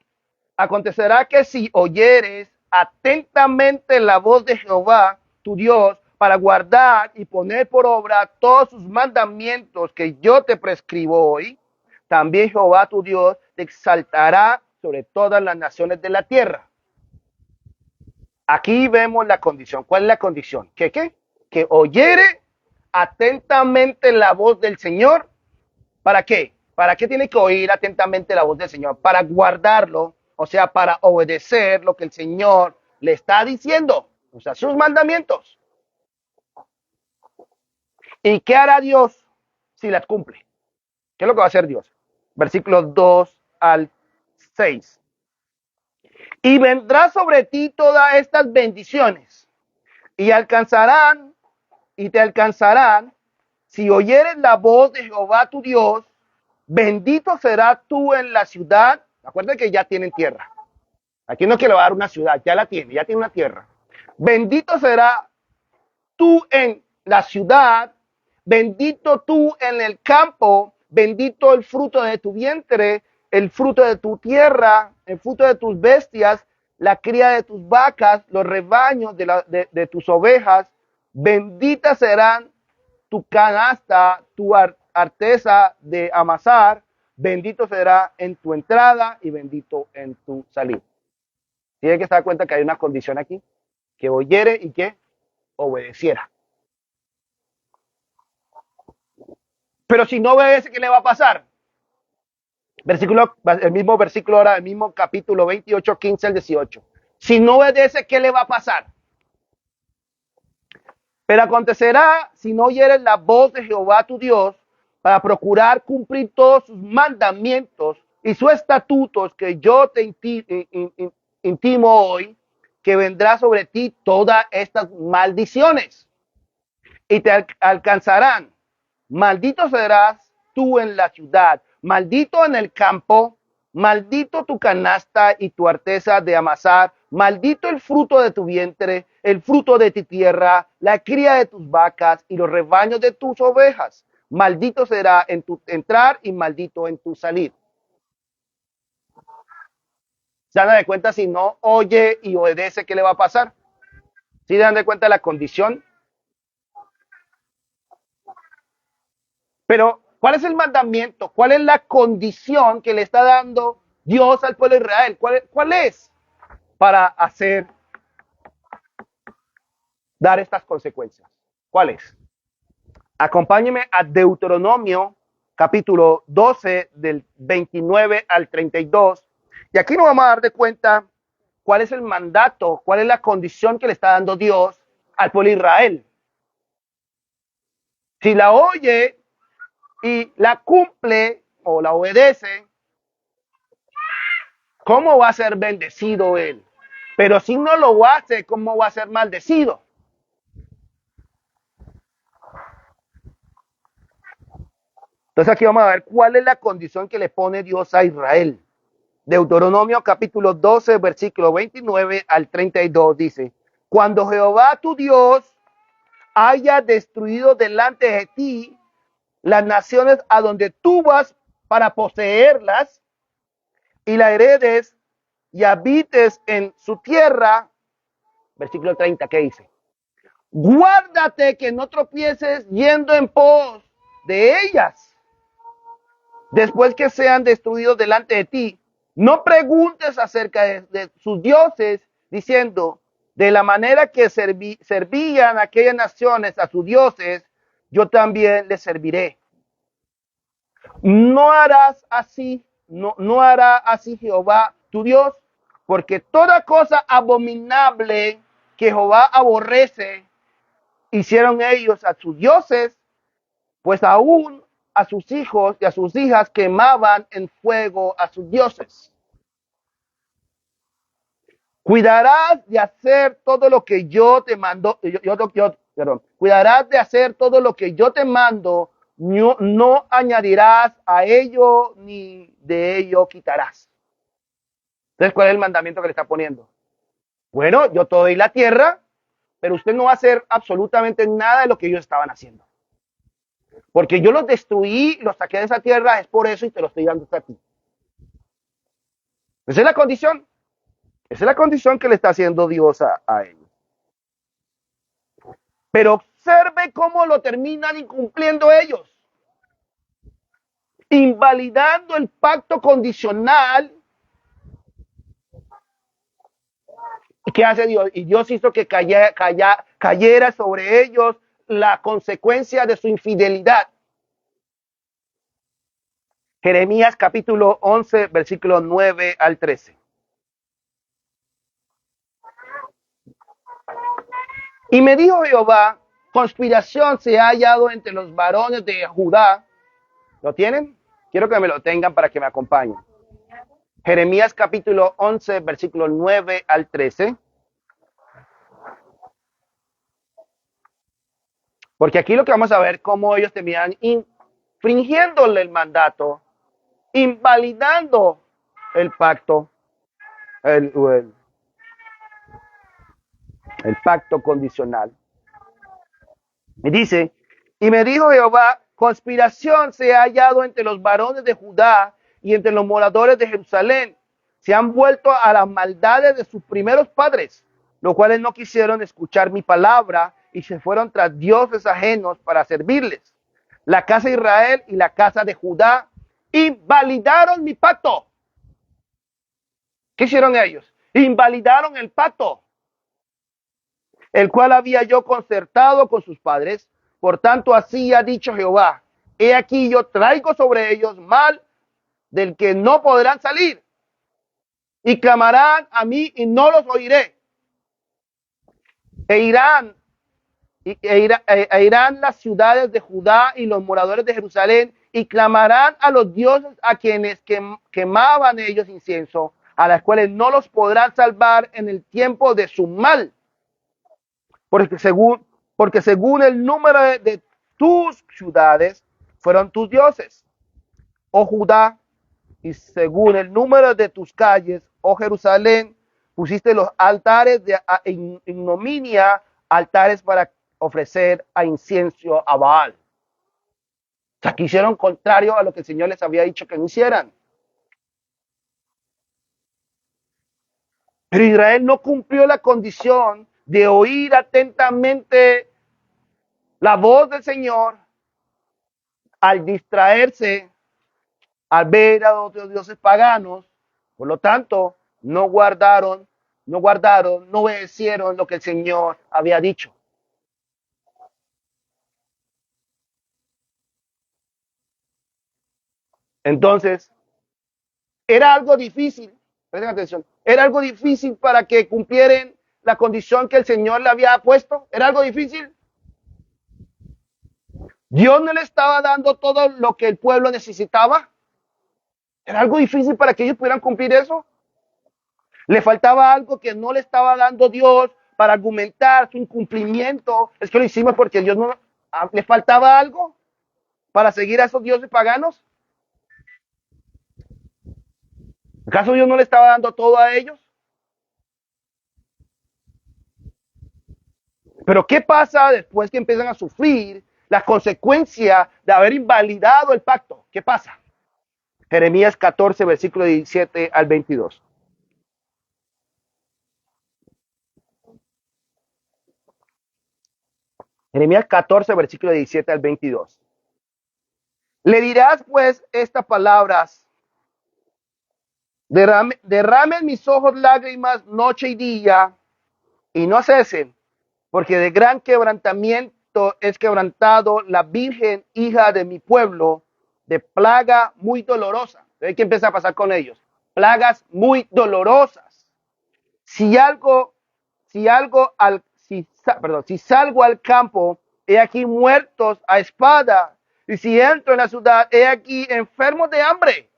que si oyeres atentamente la voz de Jehová, tu Dios, para guardar y poner por obra todos sus mandamientos que yo te prescribo hoy, también Jehová tu Dios te exaltará sobre todas las naciones de la tierra. Aquí vemos la condición. ¿Cuál es la condición? ¿Qué? Que oyere atentamente la voz del Señor. ¿Para qué? ¿Para qué tiene que oír atentamente la voz del Señor? Para guardarlo, o sea, para obedecer lo que el Señor le está diciendo, o sea, sus mandamientos. ¿Y qué hará Dios si las cumple? ¿Qué es lo que va a hacer Dios? Versículos 2 al 6. Y vendrá sobre ti todas estas bendiciones y alcanzarán y te alcanzarán si oyeres la voz de Jehová tu Dios. Bendito serás tú en la ciudad. Acuérdate que ya tienen tierra. Aquí no es que le va a dar una ciudad, ya tiene una tierra. Bendito será tú en la ciudad, bendito tú en el campo, bendito el fruto de tu vientre, el fruto de tu tierra, el fruto de tus bestias, la cría de tus vacas, los rebaños de tus ovejas. Benditas serán tu canasta, tu arteza de amasar, bendito será en tu entrada y bendito en tu salida. Tiene que estar cuenta que hay una condición aquí, que oyere y que obedeciera. Pero si no obedece, ¿qué le va a pasar? El mismo versículo ahora, el mismo capítulo 28, 15 al 18. Si no obedece, ¿qué le va a pasar? Pero acontecerá, si no oyeres la voz de Jehová tu Dios, para procurar cumplir todos sus mandamientos y sus estatutos que yo te intimo hoy, que vendrá sobre ti todas estas maldiciones y te alcanzarán. Maldito serás tú en la ciudad, maldito en el campo, maldito tu canasta y tu arteza de amasar, maldito el fruto de tu vientre, el fruto de tu tierra, la cría de tus vacas y los rebaños de tus ovejas. Maldito será en tu entrar y maldito en tu salir. ¿Se dan de cuenta si no oye y obedece qué le va a pasar? ¿Sí se dan de cuenta la condición? Pero, ¿cuál es el mandamiento? ¿Cuál es la condición que le está dando Dios al pueblo de Israel? ¿Cuál es para dar estas consecuencias? ¿Cuál es? Acompáñeme a Deuteronomio, capítulo 12, del 29 al 32. Y aquí nos vamos a dar de cuenta cuál es el mandato, cuál es la condición que le está dando Dios al pueblo de Israel. Si la oye y la cumple o la obedece, ¿cómo va a ser bendecido él? Pero si no lo hace, ¿cómo va a ser maldecido? Entonces aquí vamos a ver cuál es la condición que le pone Dios a Israel. Deuteronomio capítulo 12, versículo 29 al 32 dice, cuando Jehová tu Dios haya destruido delante de ti las naciones a donde tú vas para poseerlas y la heredes y habites en su tierra, versículo 30, ¿qué dice? Guárdate que no tropieces yendo en pos de ellas, después que sean destruidos delante de ti. No preguntes acerca de sus dioses, diciendo, de la manera que servían aquellas naciones a sus dioses, yo también les serviré. No harás así, no hará así Jehová tu Dios, porque toda cosa abominable que Jehová aborrece, hicieron ellos a sus dioses, pues aún a sus hijos y a sus hijas quemaban en fuego a sus dioses. Cuidarás de hacer todo lo que yo te mando, cuidarás de hacer todo lo que yo te mando, no añadirás a ello ni de ello quitarás. Entonces, ¿cuál es el mandamiento que le está poniendo? Bueno, yo te doy la tierra, pero usted no va a hacer absolutamente nada de lo que ellos estaban haciendo. Porque yo los destruí, los saqué de esa tierra, es por eso y te lo estoy dando a ti. Esa es la condición. Esa es la condición que le está haciendo Dios a ellos. Pero observe cómo lo terminan incumpliendo ellos. Invalidando el pacto condicional. ¿Qué hace Dios? Y Dios hizo que cayera sobre ellos la consecuencia de su infidelidad. Jeremías capítulo 11, versículos 9 al 13. Y me dijo Jehová, conspiración se ha hallado entre los varones de Judá. ¿Lo tienen? Quiero que me lo tengan para que me acompañen. Jeremías capítulo 11, versículos 9 al 13. Porque aquí lo que vamos a ver cómo ellos terminan infringiéndole el mandato, invalidando el pacto, el pacto condicional. Me dice, y me dijo Jehová, conspiración se ha hallado entre los varones de Judá y entre los moradores de Jerusalén. Se han vuelto a las maldades de sus primeros padres, los cuales no quisieron escuchar mi palabra y se fueron tras dioses ajenos para servirles. La casa de Israel y la casa de Judá invalidaron mi pacto. ¿Qué hicieron ellos? Invalidaron el pacto, el cual había yo concertado con sus padres. Por tanto, así ha dicho Jehová, he aquí yo traigo sobre ellos mal del que no podrán salir, y clamarán a mí y no los oiré. Irán las ciudades de Judá y los moradores de Jerusalén, y clamarán a los dioses a quienes quemaban ellos incienso, a las cuales no los podrán salvar en el tiempo de su mal. Porque según el número de tus ciudades fueron tus dioses, oh Judá, y según el número de tus calles, oh Jerusalén, pusiste los altares de ignominia, altares para ofrecer a incienso a Baal. O sea, que hicieron contrario a lo que el Señor les había dicho que no hicieran. Pero Israel no cumplió la condición de oír atentamente la voz del Señor al distraerse, al ver a otros dioses paganos. Por lo tanto, no obedecieron lo que el Señor había dicho. Entonces, era algo difícil, presten atención, era algo difícil para que cumplieran la condición que el Señor le había puesto. Era algo difícil. Dios no le estaba dando todo lo que el pueblo necesitaba. Era algo difícil para que ellos pudieran cumplir eso. Le faltaba algo que no le estaba dando Dios para argumentar su incumplimiento. Es que lo hicimos porque Dios no... ¿Le faltaba algo para seguir a esos dioses paganos? ¿Acaso Dios no le estaba dando todo a ellos? Pero ¿qué pasa después que empiezan a sufrir las consecuencias de haber invalidado el pacto? ¿Qué pasa? Jeremías 14, versículo 17 al 22. Jeremías 14, versículo 17 al 22. Le dirás pues estas palabras: derramen mis ojos lágrimas noche y día, y no cesen, porque de gran quebrantamiento es quebrantado la virgen hija de mi pueblo, de plaga muy dolorosa. ¿Qué empieza a pasar con ellos? Plagas muy dolorosas. Si salgo al campo, he aquí muertos a espada, y si entro en la ciudad, he aquí enfermos de hambre.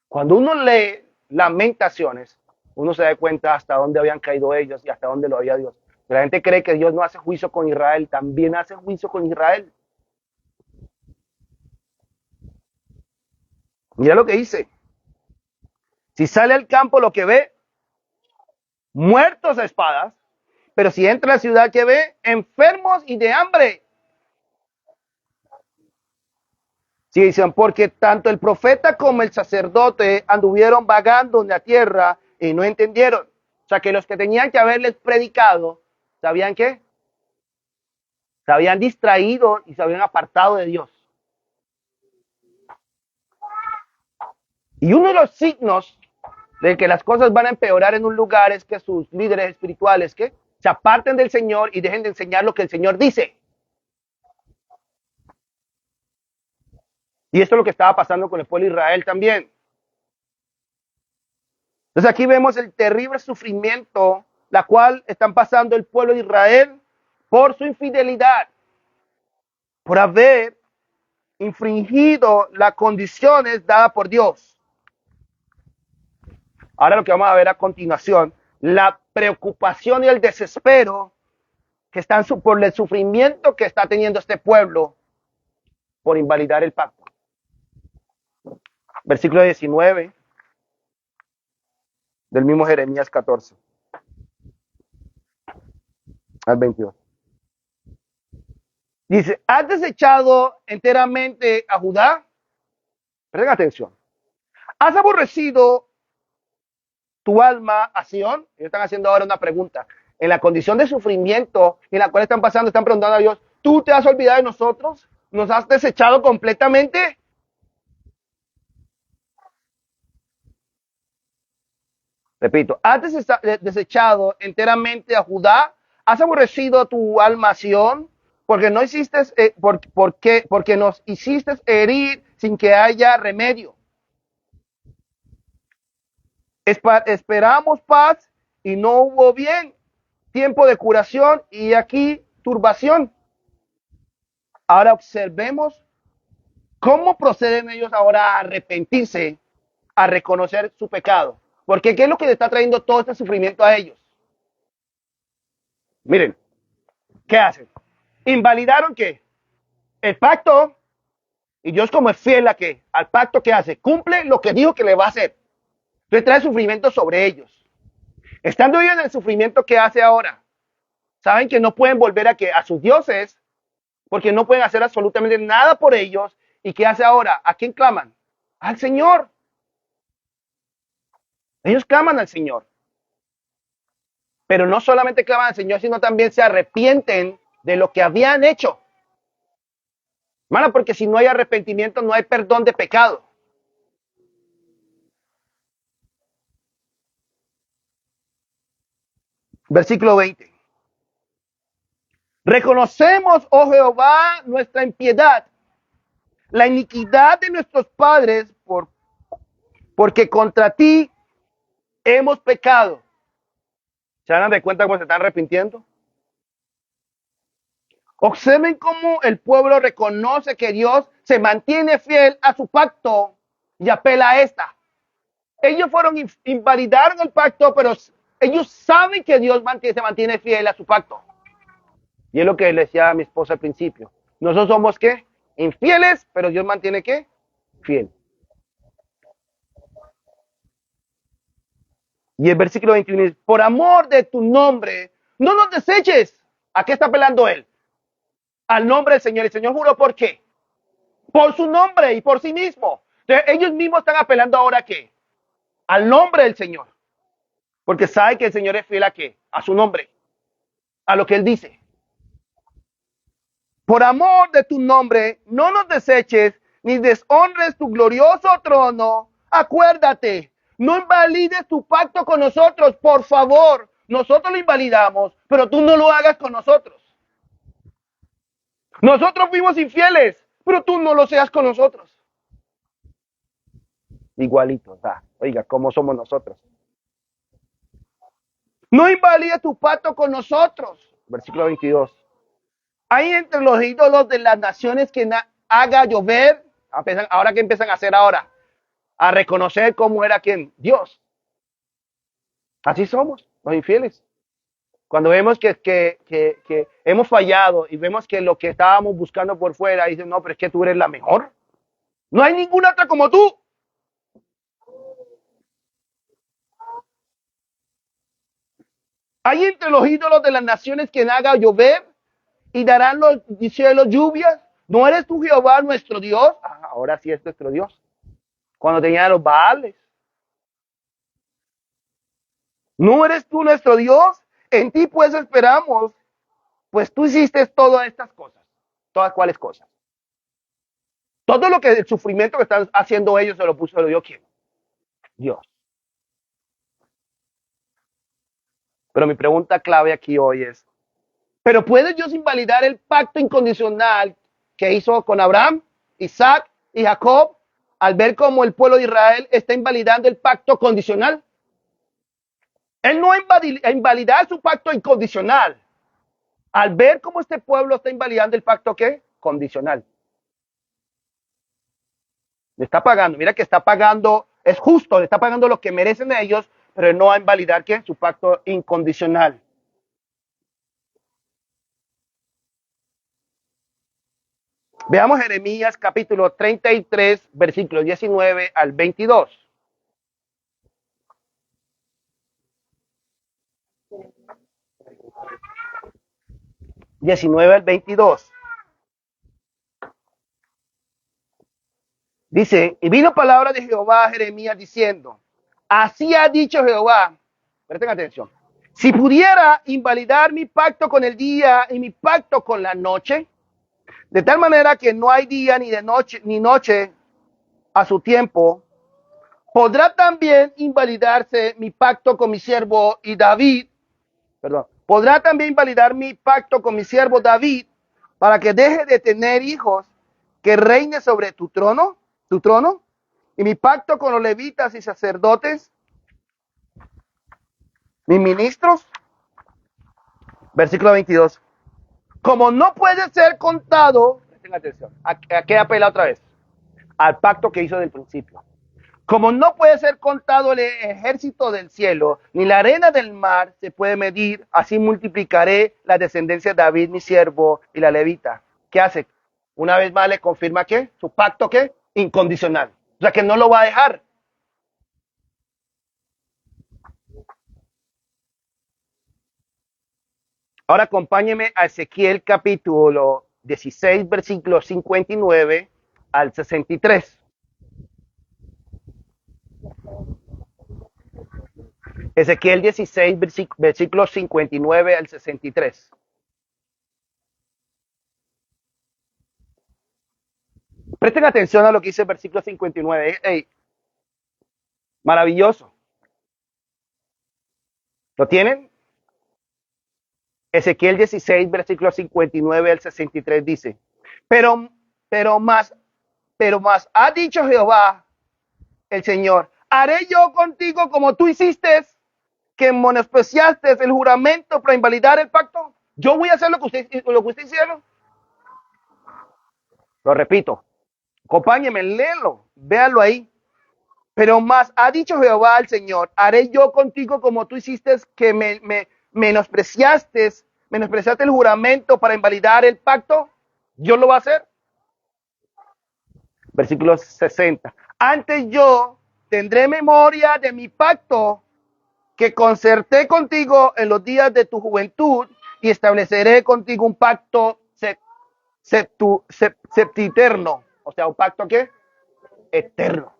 Cuando uno lee Lamentaciones, uno se da cuenta hasta dónde habían caído ellos y hasta dónde lo había Dios. La gente cree que Dios no hace juicio con Israel, también hace juicio con Israel. Mira lo que dice. Si sale al campo, lo que ve, muertos a espadas, pero si entra a la ciudad, que ve, enfermos y de hambre. Sí, dicen, porque tanto el profeta como el sacerdote anduvieron vagando en la tierra y no entendieron. O sea, que los que tenían que haberles predicado, ¿sabían qué? Se habían distraído y se habían apartado de Dios. Y uno de los signos de que las cosas van a empeorar en un lugar es que sus líderes espirituales, ¿qué? Se aparten del Señor y dejen de enseñar lo que el Señor dice. Y esto es lo que estaba pasando con el pueblo de Israel también. Entonces aquí vemos el terrible sufrimiento la cual están pasando el pueblo de Israel por su infidelidad, por haber infringido las condiciones dadas por Dios. Ahora lo que vamos a ver a continuación, la preocupación y el desespero que están por el sufrimiento que está teniendo este pueblo por invalidar el pacto. Versículo 19 del mismo Jeremías 14 al 22. Dice, ¿has desechado enteramente a Judá? Presten atención. ¿Has aborrecido tu alma a Sión? Ellos están haciendo ahora una pregunta. En la condición de sufrimiento en la cual están pasando, están preguntando a Dios, ¿tú te has olvidado de nosotros? ¿Nos has desechado completamente? Repito, ¿has desechado enteramente a Judá? ¿Has aborrecido tu alma a Sión? Porque no hiciste, porque nos hiciste herir sin que haya remedio. Esperamos paz y no hubo bien. Tiempo de curación y aquí turbación. Ahora observemos cómo proceden ellos ahora a arrepentirse, a reconocer su pecado. Porque ¿qué es lo que le está trayendo todo este sufrimiento a ellos? Miren, ¿qué hacen? Invalidaron ¿qué? El pacto, y Dios como es fiel a ¿qué? Al pacto que hace, cumple lo que dijo que le va a hacer. Entonces trae sufrimiento sobre ellos. Estando ellos en el sufrimiento que hace ahora, saben que no pueden volver a sus dioses, porque no pueden hacer absolutamente nada por ellos. ¿Y qué hace ahora? ¿A quién claman? Al Señor. Ellos claman al Señor. Pero no solamente claman al Señor, sino también se arrepienten de lo que habían hecho. Hermano, porque si no hay arrepentimiento, no hay perdón de pecado. Versículo 20. Reconocemos, oh Jehová, nuestra impiedad, la iniquidad de nuestros padres, porque contra ti hemos pecado. ¿Se dan de cuenta cómo se están arrepintiendo? Observen cómo el pueblo reconoce que Dios se mantiene fiel a su pacto y apela a esta. Ellos invalidaron el pacto, pero ellos saben que Dios se mantiene fiel a su pacto. Y es lo que le decía a mi esposa al principio. Nosotros somos ¿qué? Infieles, pero Dios mantiene ¿qué? Fiel. Y el versículo 21 dice, por amor de tu nombre, no nos deseches. ¿A qué está apelando él? Al nombre del Señor. El Señor juró ¿por qué? Por su nombre y por sí mismo. Entonces, ellos mismos están apelando ahora ¿a qué? Al nombre del Señor. Porque sabe que el Señor es fiel ¿a qué? A su nombre. A lo que él dice. Por amor de tu nombre, no nos deseches ni deshonres tu glorioso trono. Acuérdate, no invalides tu pacto con nosotros, por favor. Nosotros lo invalidamos, pero tú no lo hagas con nosotros. Nosotros fuimos infieles, pero tú no lo seas con nosotros. Igualitos, oiga, ¿cómo somos nosotros? No invalides tu pacto con nosotros. Versículo 22. Hay entre los ídolos de las naciones quien haga llover, ahora que empiezan a hacer ahora, a reconocer cómo era quien, Dios. Así somos, los infieles. Cuando vemos que hemos fallado y vemos que lo que estábamos buscando por fuera, dicen, no, pero es que tú eres la mejor. No hay ninguna otra como tú. ¿Hay entre los ídolos de las naciones quien haga llover y darán los cielos lluvias? ¿No eres tú Jehová nuestro Dios? Ah, ahora sí es nuestro Dios. Cuando tenían los Baales. ¿No eres tú nuestro Dios? En ti pues esperamos, pues tú hiciste todas estas cosas. ¿Todas cuáles cosas? Todo lo que el sufrimiento que están haciendo ellos se lo dio quién? Dios. Pero mi pregunta clave aquí hoy es, ¿pero puede Dios invalidar el pacto incondicional que hizo con Abraham, Isaac y Jacob al ver cómo el pueblo de Israel está invalidando el pacto condicional? Él no va a invalidar su pacto incondicional al ver cómo este pueblo está invalidando el pacto ¿qué? Condicional. Le está pagando, mira que está pagando, es justo, le está pagando lo que merecen ellos, pero él no va a invalidar ¿qué? Su pacto incondicional. Veamos Jeremías capítulo 33, versículos 19 al 22. 19 al 22. Dice, y vino palabra de Jehová a Jeremías diciendo, así ha dicho Jehová, presten atención, si pudiera invalidar mi pacto con el día y mi pacto con la noche, de tal manera que no hay día ni de noche, ni noche a su tiempo, podrá también invalidarse mi pacto con mi siervo y David, perdón, podrá también invalidar mi pacto con mi siervo David para que deje de tener hijos que reine sobre tu trono, y mi pacto con los levitas y sacerdotes, mis ministros. Versículo 22. Como no puede ser contado, presten atención, ¿a qué apela otra vez? Al pacto que hizo del principio. Como no puede ser contado el ejército del cielo, ni la arena del mar se puede medir, así multiplicaré la descendencia de David, mi siervo, y la levita. ¿Qué hace? Una vez más le confirma que su pacto ¿qué? Incondicional. O sea que no lo va a dejar. Ahora acompáñeme a Ezequiel capítulo 16, versículos 59 al 63. Ezequiel 16, versículos 59 al 63. Presten atención a lo que dice el versículo 59. Hey, maravilloso. ¿Lo tienen? Ezequiel 16, versículos 59 al 63 dice, pero, pero más, pero más ha dicho Jehová, el Señor, haré yo contigo como tú hiciste, que menospreciaste el juramento para invalidar el pacto. Yo voy a hacer lo que usted hicieron. Lo repito, acompáñeme, léelo, véanlo ahí. Pero más ha dicho Jehová al Señor, haré yo contigo como tú hiciste, que me menospreciaste el juramento para invalidar el pacto. Yo lo voy a hacer. Versículo 60. Antes yo tendré memoria de mi pacto que concerté contigo en los días de tu juventud y estableceré contigo un pacto septiterno. O sea, un pacto ¿qué? Eterno.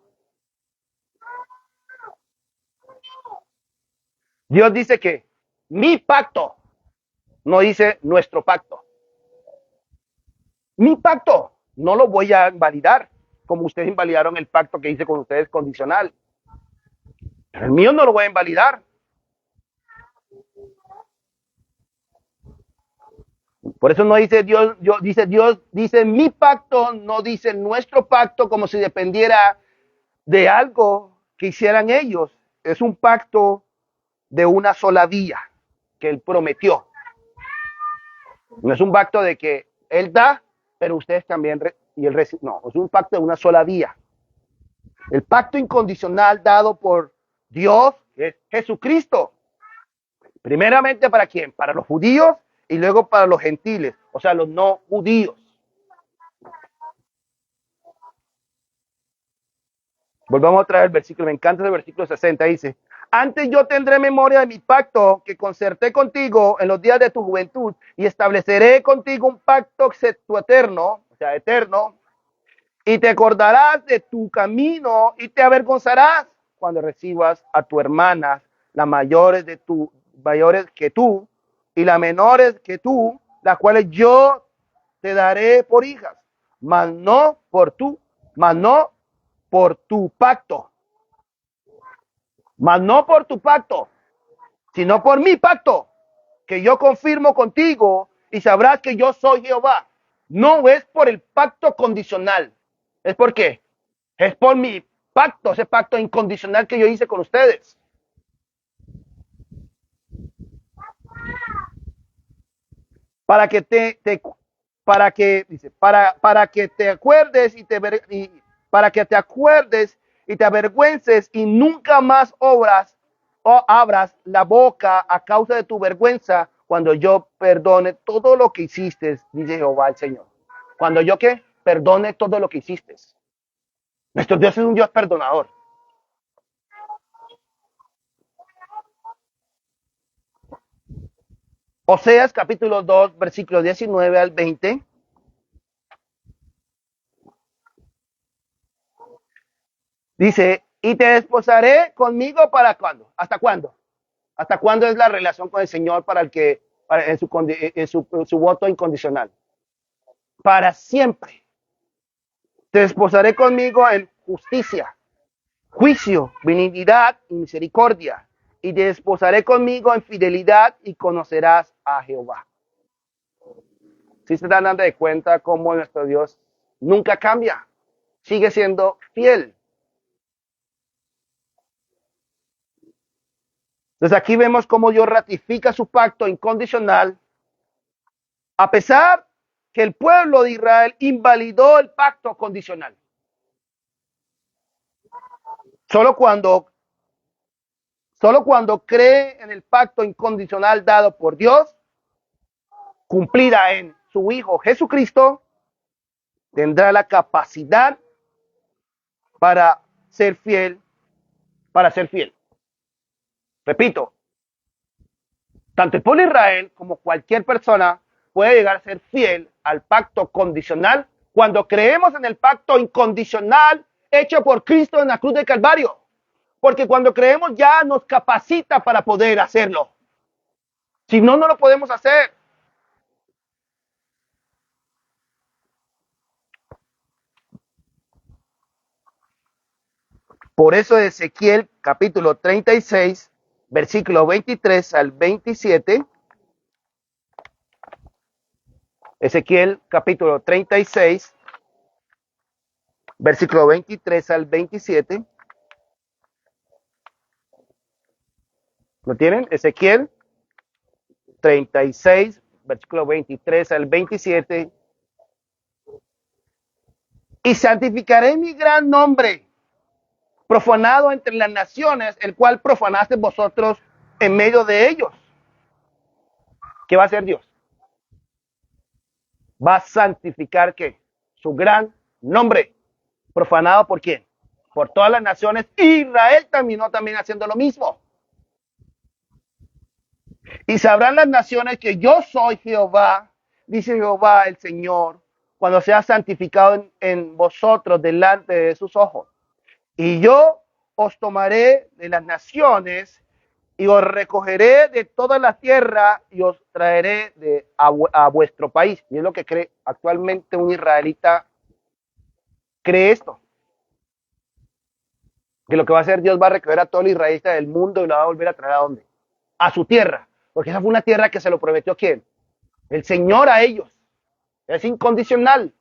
Dios dice que mi pacto, no dice nuestro pacto. Mi pacto no lo voy a invalidar, como ustedes invalidaron el pacto que hice con ustedes condicional. Pero el mío no lo voy a invalidar. Por eso no dice Dios, dice mi pacto, no dice nuestro pacto, como si dependiera de algo que hicieran ellos. Es un pacto de una sola vía que él prometió. No es un pacto de que él da, pero ustedes también y él recibe. No, es un pacto de una sola vía. El pacto incondicional dado por Dios es Jesucristo. Primeramente para quién? Para los judíos y luego para los gentiles, o sea, los no judíos. Volvamos a traer el versículo, me encanta el versículo 60, dice, Antes yo tendré memoria de mi pacto que concerté contigo en los días de tu juventud y estableceré contigo un pacto eterno, o sea, eterno, y te acordarás de tu camino y te avergonzarás cuando recibas a tu hermanas, las mayores que tú y las menores que tú, las cuales yo te daré por hijas, mas no por tu pacto, mas no por tu pacto, sino por mi pacto, que yo confirmo contigo y sabrás que yo soy Jehová. No es por el pacto condicional, es porque es por mi pacto, ese pacto incondicional que yo hice con ustedes. Para que para que te acuerdes para que te acuerdes y te avergüences y nunca más o abras la boca a causa de tu vergüenza cuando yo perdone todo lo que hiciste, dice Jehová el Señor. Cuando yo qué? Perdone todo lo que hiciste. Nuestro Dios es un Dios perdonador. Oseas capítulo 2, versículos 19 al 20. Dice, y te desposaré conmigo para cuándo. ¿Hasta cuándo? ¿Hasta cuándo es la relación con el Señor en su voto incondicional? Para siempre. Te desposaré conmigo en justicia, juicio, benignidad y misericordia. Y te desposaré conmigo en fidelidad y conocerás a Jehová. ¿Sí se están dando de cuenta cómo nuestro Dios nunca cambia? Sigue siendo fiel. Entonces aquí vemos cómo Dios ratifica su pacto incondicional, a pesar que el pueblo de Israel invalidó el pacto condicional. Solo cuando cree en el pacto incondicional dado por Dios, cumplida en su Hijo Jesucristo, tendrá la capacidad para ser fiel, Repito, tanto el pueblo de Israel como cualquier persona puede llegar a ser fiel al pacto condicional cuando creemos en el pacto incondicional hecho por Cristo en la cruz del Calvario. Porque cuando creemos ya nos capacita para poder hacerlo. Si no, no lo podemos hacer. Por eso Ezequiel capítulo 36, versículo 23 al 27. Ezequiel capítulo 36, versículo 23 al 27. ¿Lo tienen? Ezequiel 36, versículo 23 al 27. Y santificaré mi gran nombre, profanado entre las naciones, el cual profanaste vosotros en medio de ellos. ¿Qué va a hacer Dios? Va a santificar ¿qué? Su gran nombre. ¿Profanado por quién? Por todas las naciones. Israel terminó también haciendo lo mismo. Y sabrán las naciones que yo soy Jehová, dice Jehová el Señor, cuando sea santificado en vosotros delante de sus ojos. Y yo os tomaré de las naciones y os recogeré de toda la tierra y os traeré a vuestro país. Y es lo que cree actualmente un israelita, cree esto. Que lo que va a hacer Dios va a recoger a todo el israelita del mundo y lo va a volver a traer ¿a dónde? A su tierra. Porque esa fue una tierra que se lo prometió ¿quién? El Señor a ellos. Es incondicional.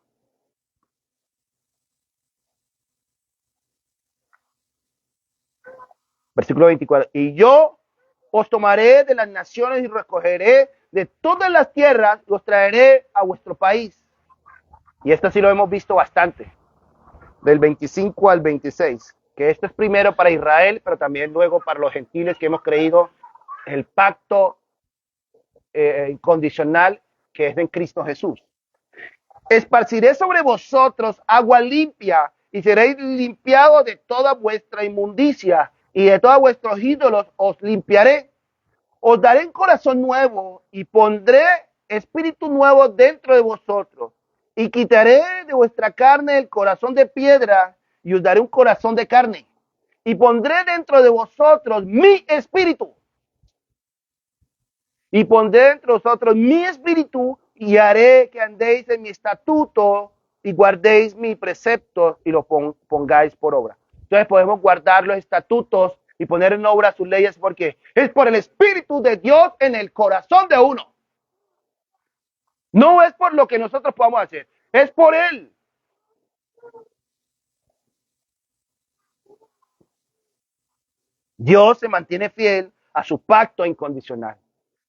Versículo 24. Y yo os tomaré de las naciones y recogeré de todas las tierras y os traeré a vuestro país. Y esto sí lo hemos visto bastante. Del 25 al 26. Que esto es primero para Israel, pero también luego para los gentiles que hemos creído el pacto incondicional que es en Cristo Jesús. Esparciré sobre vosotros agua limpia y seréis limpiados de toda vuestra inmundicia y de todos vuestros ídolos os limpiaré. Os daré un corazón nuevo y pondré espíritu nuevo dentro de vosotros. Y quitaré de vuestra carne el corazón de piedra y os daré un corazón de carne. Y pondré dentro de vosotros mi espíritu. Y pondré dentro de vosotros mi espíritu y haré que andéis en mi estatuto y guardéis mi precepto y lo pongáis por obra. Entonces podemos guardar los estatutos y poner en obra sus leyes porque es por el Espíritu de Dios en el corazón de uno. No es por lo que nosotros podamos hacer, es por Él. Dios se mantiene fiel a su pacto incondicional,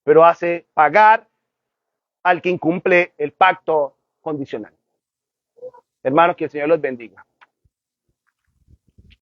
pero hace pagar al que incumple el pacto condicional. Hermanos, que el Señor los bendiga.